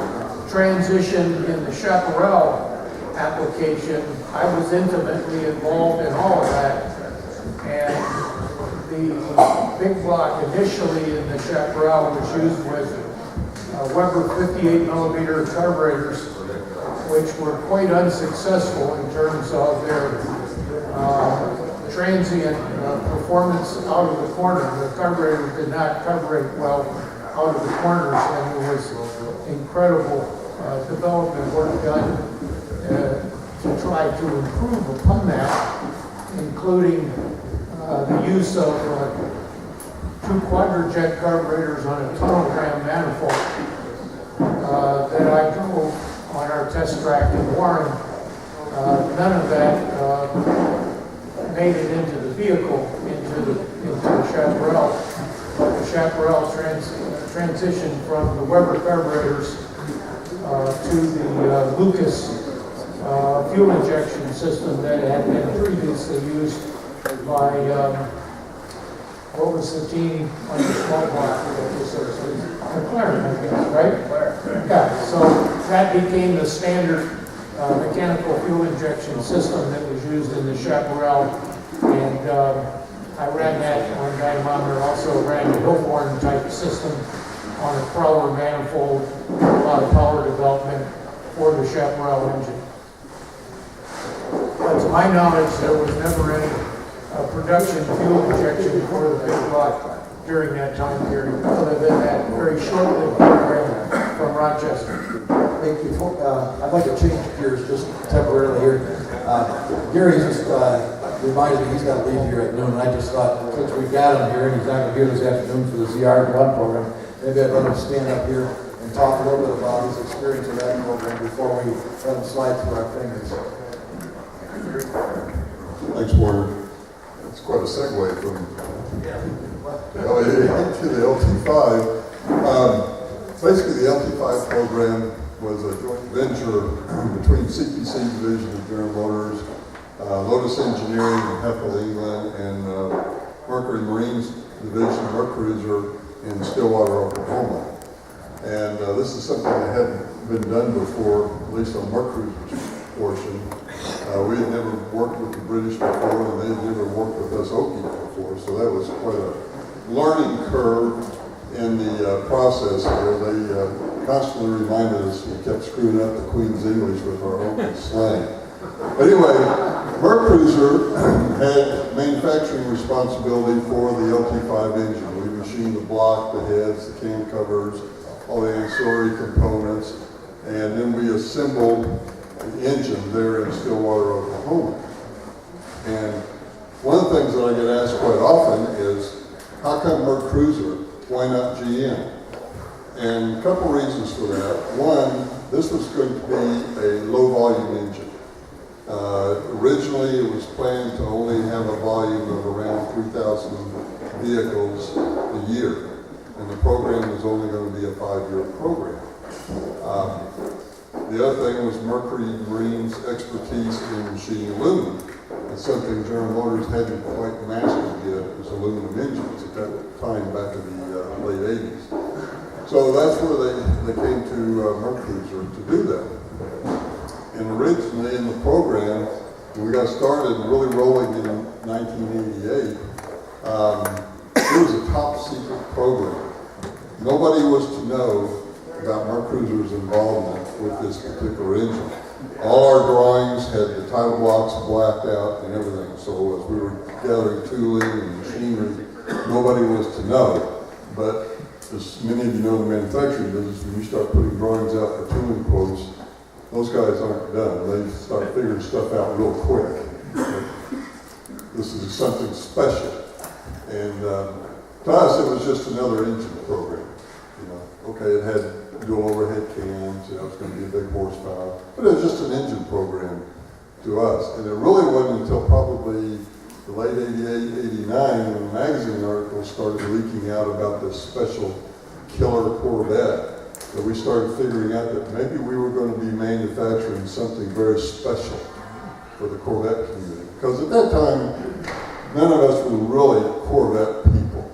transitioned in the chaparral application, I was intimately involved in all of that. And the big block initially in the chaparral was used with Weber 58 millimeter carburetors, which were quite unsuccessful in terms of their transient performance out of the corner. The carburetor did not carburate well out of the corners, and there was incredible development work done to try to improve upon that, including the use of 2 quadrajet carburetors on a tunnel ram manifold that I drove on our test track in Warren. None of that made it into the vehicle, into the chaparral. But the chaparral transitioned from the Weber carburetors to the Lucas fuel injection system that had been previously used by, what was the team on the small block? McLaren, I guess, right? Yeah, so that became the standard mechanical fuel injection system that was used in the chaparral. And I ran that on dynamometer, also ran a Hillborn type system on a crawler manifold, a lot of power development for the chaparral engine. But to my knowledge, there was never any production fuel injection for the big block during that time period, other than that very short-lived program from Rochester. Thank you. I'd like to change gears just temporarily here. Gary just reminded me he's got to leave here at noon, and I just thought, since we got him here and he's not going to be here this afternoon for the ZR1 program, maybe I'd let him stand up here and talk a little bit about his experience with that program before we let him slide through our fingers. Thanks, Warner. It's quite a segue from the LA8 to the LT5. Basically, the LT5 program was a joint venture between CPC Division of General Motors, Lotus Engineering in Heffel, England, and Mercury Marines Division, Mercruiser in Stillwater, Oklahoma. And this is something that hadn't been done before, at least on Mercruiser's portion. We had never worked with the British before, and they had never worked with us Okies before, so that was quite a learning curve in the process where they constantly reminded us we kept screwing up the Queen's English with our Okie slang. But anyway, Mercruiser had manufacturing responsibility for the LT5 engine. We machined the block, the heads, the cam covers, all the ancillary components, and then we assembled the engine there in Stillwater, Oklahoma. And one of the things that I get asked quite often is, how come Mercruiser? Why not GM? And a couple reasons for that. One, this was going to be a low volume engine. Originally, it was planned to only have a volume of around 3,000 vehicles a year. And the program was only going to be a 5-year program. The other thing was Mercury Marine's expertise in machining aluminum. It's something General Motors hadn't quite mastered yet, was aluminum engines at that time back in the late 80s. So that's where they came to Mercruiser to do that. And originally in the program, when we got started really rolling in 1988, it was a top secret program. Nobody was to know about Mercruiser's involvement with this particular engine. All our drawings had the title blocks blacked out and everything. So as we were gathering tooling and machinery, nobody was to know. But as many of you know in the manufacturing business, when you start putting drawings out for tooling quotes, those guys aren't done. They start figuring stuff out real quick. This is something special. And to us, it was just another engine program. You know, okay, it had dual overhead cams, it was going to be a big horsepower, but it was just an engine program to us. And it really wasn't until probably the late 88, 89 when the magazine articles started leaking out about this special killer Corvette that we started figuring out that maybe we were going to be manufacturing something very special for the Corvette community. Because at that time, none of us were really Corvette people.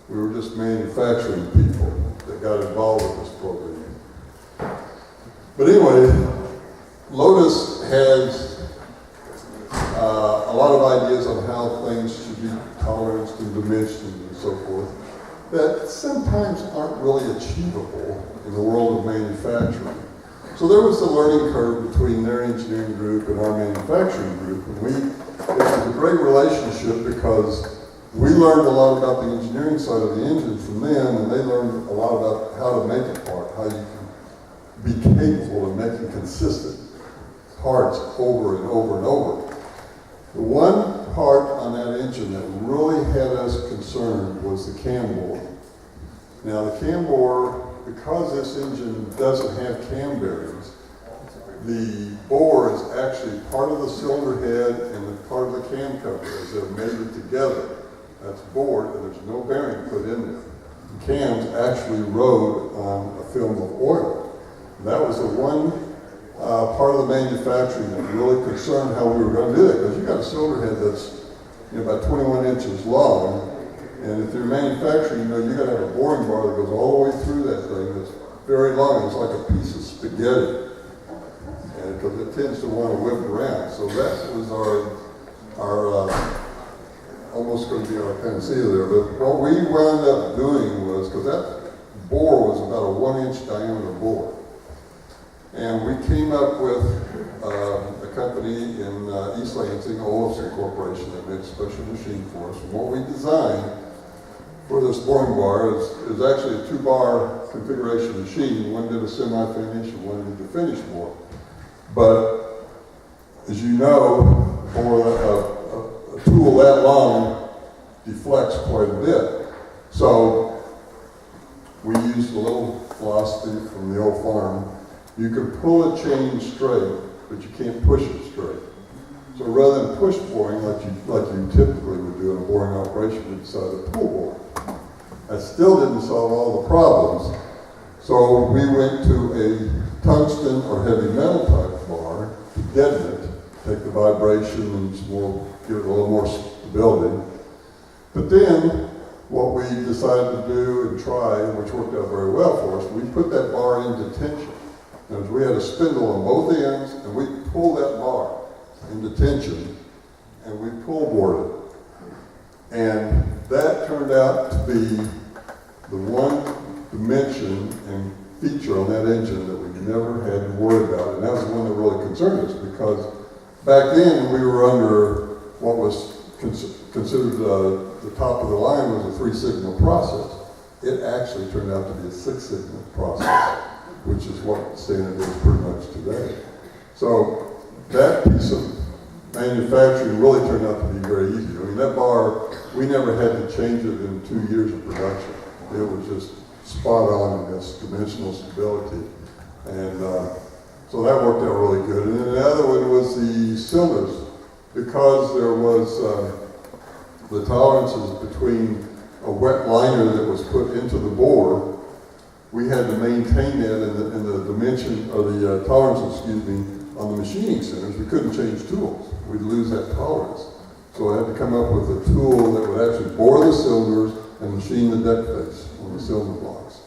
We were just manufacturing people that got involved with this program. But anyway, Lotus has a lot of ideas on how things should be toleranced and dimensioned and so forth. that sometimes aren't really achievable in the world of manufacturing. So there was a learning curve between their engineering group and our manufacturing group, and it was a great relationship because we learned a lot about the engineering side of the engine from them, and they learned a lot about how to make a part, how you can be capable of making consistent parts over and over and over. The one part on that engine that really had us concerned was the cam bore. Now the cam bore, because this engine doesn't have cam bearings, the bore is actually part of the cylinder head and the part of the cam cover as they're mated together. That's bored and there's no bearing put in there. The cams actually rode on a film of oil. And that was the one part of the manufacturing that really concerned how we were going to do it, because you got a cylinder head that's about 21 inches long, and if you're manufacturing, you got to have a boring bar that goes all the way through that thing. That's very long. It's like a piece of spaghetti, and because it tends to want to whip around. So that was our almost going to be our panacea there. But what we wound up doing was, because that bore was about a 1-inch diameter bore. And we came up with a company in East Lansing, Olufsen Corporation, that makes a special machine for us. And what we designed for this boring bar is actually a 2-bar configuration machine. One did a semi-finish and one did the finish bore. But as you know, for a tool that long deflects quite a bit. So we used a little philosophy from the old farm. You can pull a chain straight, but you can't push it straight. So rather than push boring like you typically would do in a boring operation, we decided to pull bore. That still didn't solve all the problems. So we went to a tungsten or heavy metal type bar to deaden it, take the vibration and give it a little more stability. But then what we decided to do and try, which worked out very well for us, we put that bar into tension. We had a spindle on both ends, and we pulled that bar into tension, and we pull bored it. And that turned out to be the one dimension and feature on that engine that we never had to worry about. And that was the one that really concerned us, because back then we were under what was considered the top of the line was a 3-signal process. It actually turned out to be a 6-signal process, which is what standard is pretty much today. So that piece of manufacturing really turned out to be very easy. I mean, that bar, we never had to change it in 2 years of production. It was just spot on in its dimensional stability. And so that worked out really good. And then the other one was the cylinders. Because there was the tolerances between a wet liner that was put into the bore, we had to maintain that in the dimension, or the tolerances, on the machining centers. We couldn't change tools. We'd lose that tolerance. So I had to come up with a tool that would actually bore the cylinders and machine the deck face on the cylinder blocks.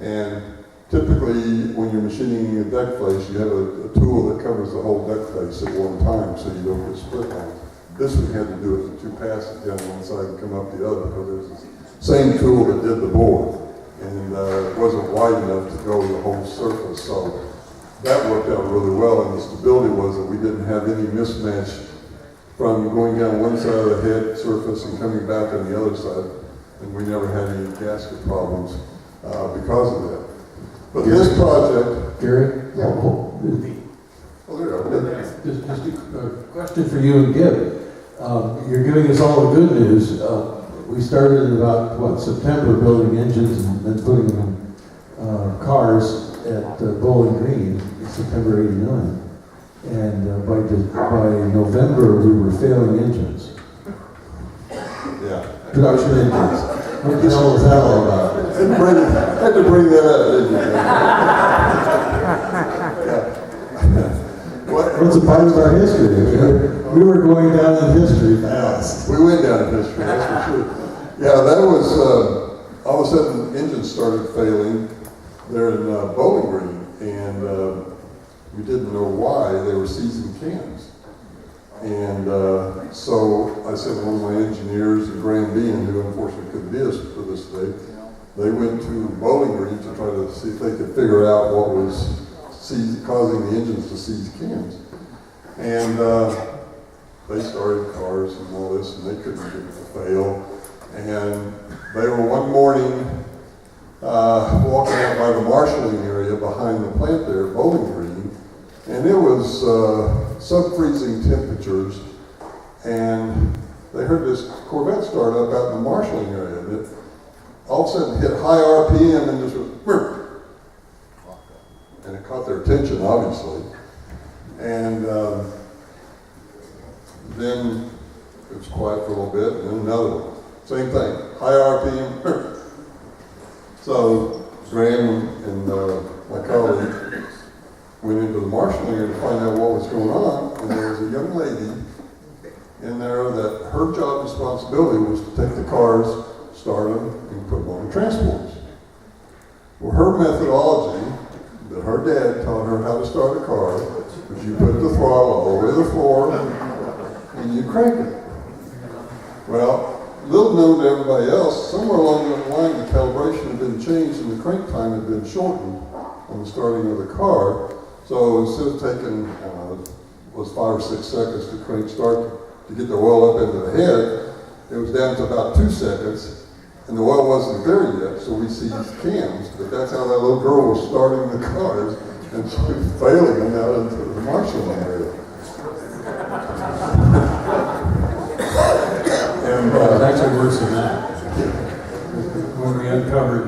And typically, when you're machining a deck face, you have a tool that covers the whole deck face at one time so you don't get split lines. This we had to do it in 2 passes down one side and come up the other, because it was the same tool that did the bore. And it wasn't wide enough to go the whole surface. So that worked out really well, and the stability was that we didn't have any mismatch from going down one side of the head surface and coming back on the other side, and we never had any gasket problems because of that. But this project... Gary? Yeah. Oh, there you are. just a question for you and Gib. You're giving us all the good news. We started in about, September building engines and then putting them in cars at Bowling Green in September '89. And by November, we were failing engines. Yeah. Production engines. What the hell was that all about? I had to bring that up, didn't you? What's a part of our history? We were going down in history fast. We went down in history, that's for sure. Yeah, that was, all of a sudden, engines started failing there in Bowling Green, and we didn't know why. They were seizing cams. And so I sent one of my engineers, and Graham Bean, who unfortunately couldn't be for this day, they went to Bowling Green to try to see if they could figure out what was causing the engines to seize cams. And they started cars and all this, and they couldn't get it to fail. And they were one morning walking out by the marshalling area behind the plant there at Bowling Green, and it was sub-freezing temperatures, and they heard this Corvette start up out in the marshalling area. And it all of a sudden hit high RPM and just went, "Brr." And it caught their attention, obviously. And then it was quiet for a little bit, and then another one. Same thing, high RPM. So Graham and my colleague went into the marshalling area to find out what was going on, and there was a young lady in there that her job responsibility was to take the cars, start them, and put them on the transports. Well, her methodology that her dad taught her how to start a car was you put the throttle all the way to the floor and you crank it. Well, little known to everybody else, somewhere along that line the calibration had been changed and the crank time had been shortened on the starting of the car. So instead of taking, was 5 or 6 seconds to crank start to get the oil up into the head, it was down to about 2 seconds. And the oil wasn't there yet, so we seized cams. But that's how that little girl was starting the cars, and she was failing them out into the marshalling area. And it was actually worse than that. When we uncovered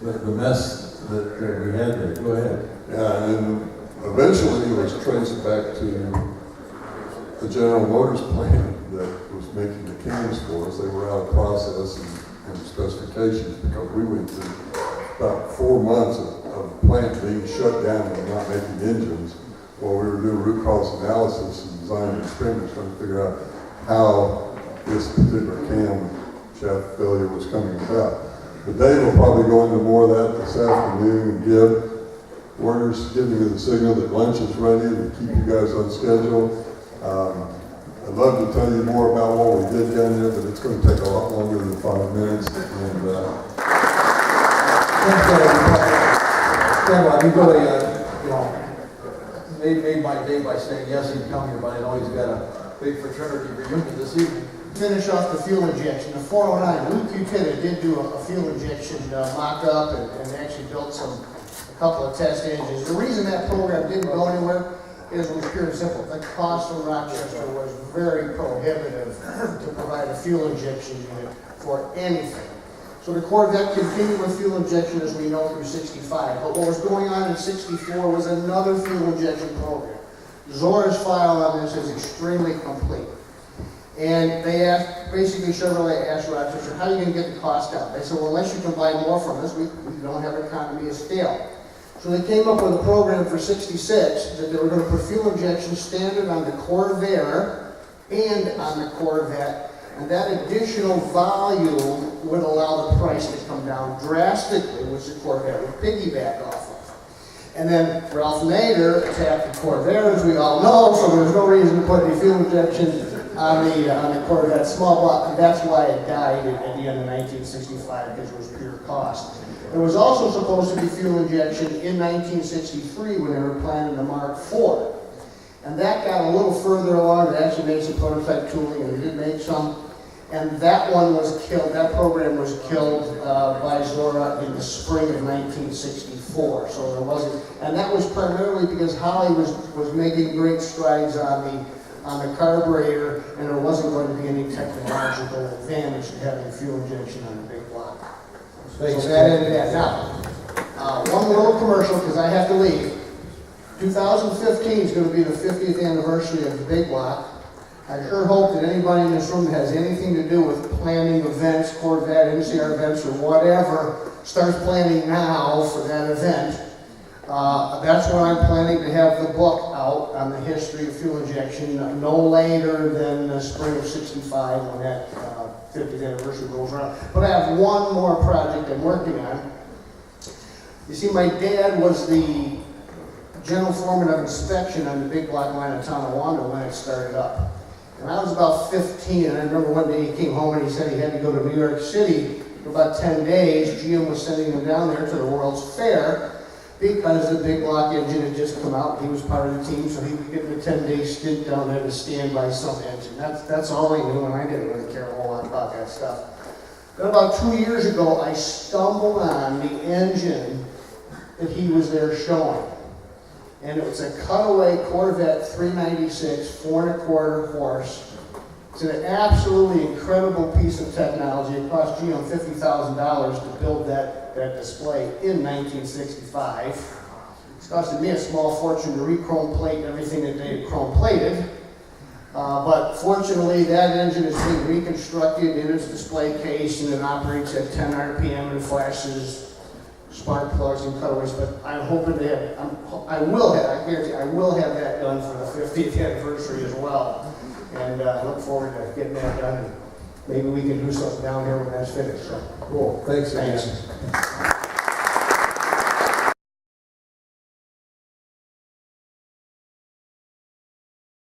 the mess that we had there. Go ahead. Yeah, and eventually it was traced back to the General Motors plant that was making the cams for us. They were out of process and specifications because we went through about 4 months of the plant being shut down and not making engines while we were doing root cause analysis and design experiments trying to figure out how this particular cam shaft failure was coming about. But Dave will probably go into more of that this afternoon and give orders, giving you the signal that lunch is ready to keep you guys on schedule. I'd love to tell you more about what we did down there, but it's going to take a lot longer than 5 minutes. And He really, made my day by saying yes, he'd come here, but I know he's got a big fraternity reunion this evening. Finish off the fuel injection. The 409, Luke Utena did do a fuel injection mock-up and actually built a couple of test engines. The reason that program didn't go anywhere is it was pure and simple. The cost of Rochester was very prohibitive to provide a fuel injection unit for anything. So the Corvette continued with fuel injection as we know through 65. But what was going on in 64 was another fuel injection program. Zora's file on this is extremely complete. And they asked, basically Chevrolet asked Rochester, how are you going to get the cost down? They said, well, unless you can buy more from us, we don't have economy of scale. So they came up with a program for 66 that they were going to put fuel injection standard on the Corvair and on the Corvette. And that additional volume would allow the price to come down drastically, which the Corvette would piggyback off of. And then Ralph Nader attacked the Corvair, as we all know, so there was no reason to put any fuel injection on the Corvette small block, and that's why it died at the end of 1965, because it was pure cost. There was also supposed to be fuel injection in 1963 when they were planning the Mark IV. And that got a little further along. It actually made some prototype tooling, and it did make some. And that one was killed, that program was killed by Zora in the spring of 1964. So there wasn't, and that was primarily because Holly was making great strides on the carburetor, and there wasn't going to be any technological advantage to having fuel injection on a big block. So that ended that. Now, one little commercial, because I have to leave. 2015 is going to be the 50th anniversary of the big block. I sure hope that anybody in this room that has anything to do with planning events, Corvette, NCR events, or whatever, starts planning now for that event. That's when I'm planning to have the book out on the history of fuel injection no later than the spring of 65 when that 50th anniversary rolls around. But I have one more project I'm working on. You see, my dad was the general foreman of inspection on the big block line of Tonawanda when it started up. And I was about 15, and I remember one day he came home and he said he had to go to New York City for about 10 days. GM was sending him down there to the World's Fair because the big block engine had just come out. He was part of the team, so he could get a 10-day stint down there to stand by some engine. That's all I knew, and I didn't really care a whole lot about that stuff. Then about 2 years ago, I stumbled on the engine that he was there showing. And it was a cutaway Corvette 396, 4¼ horse. It's an absolutely incredible piece of technology. It cost GM $50,000 to build that display in 1965. It's costed me a small fortune to re-chrome plate everything that they had chrome plated. But fortunately, that engine is being reconstructed in its display case, and it operates at 10 RPM and flashes spark plugs and cutaways. But I'm hoping to have, I guarantee I will have that done for the 50th anniversary as well. And I look forward to getting that done. Maybe we can do something down here when that's finished. So, Cool, thanks. Thanks.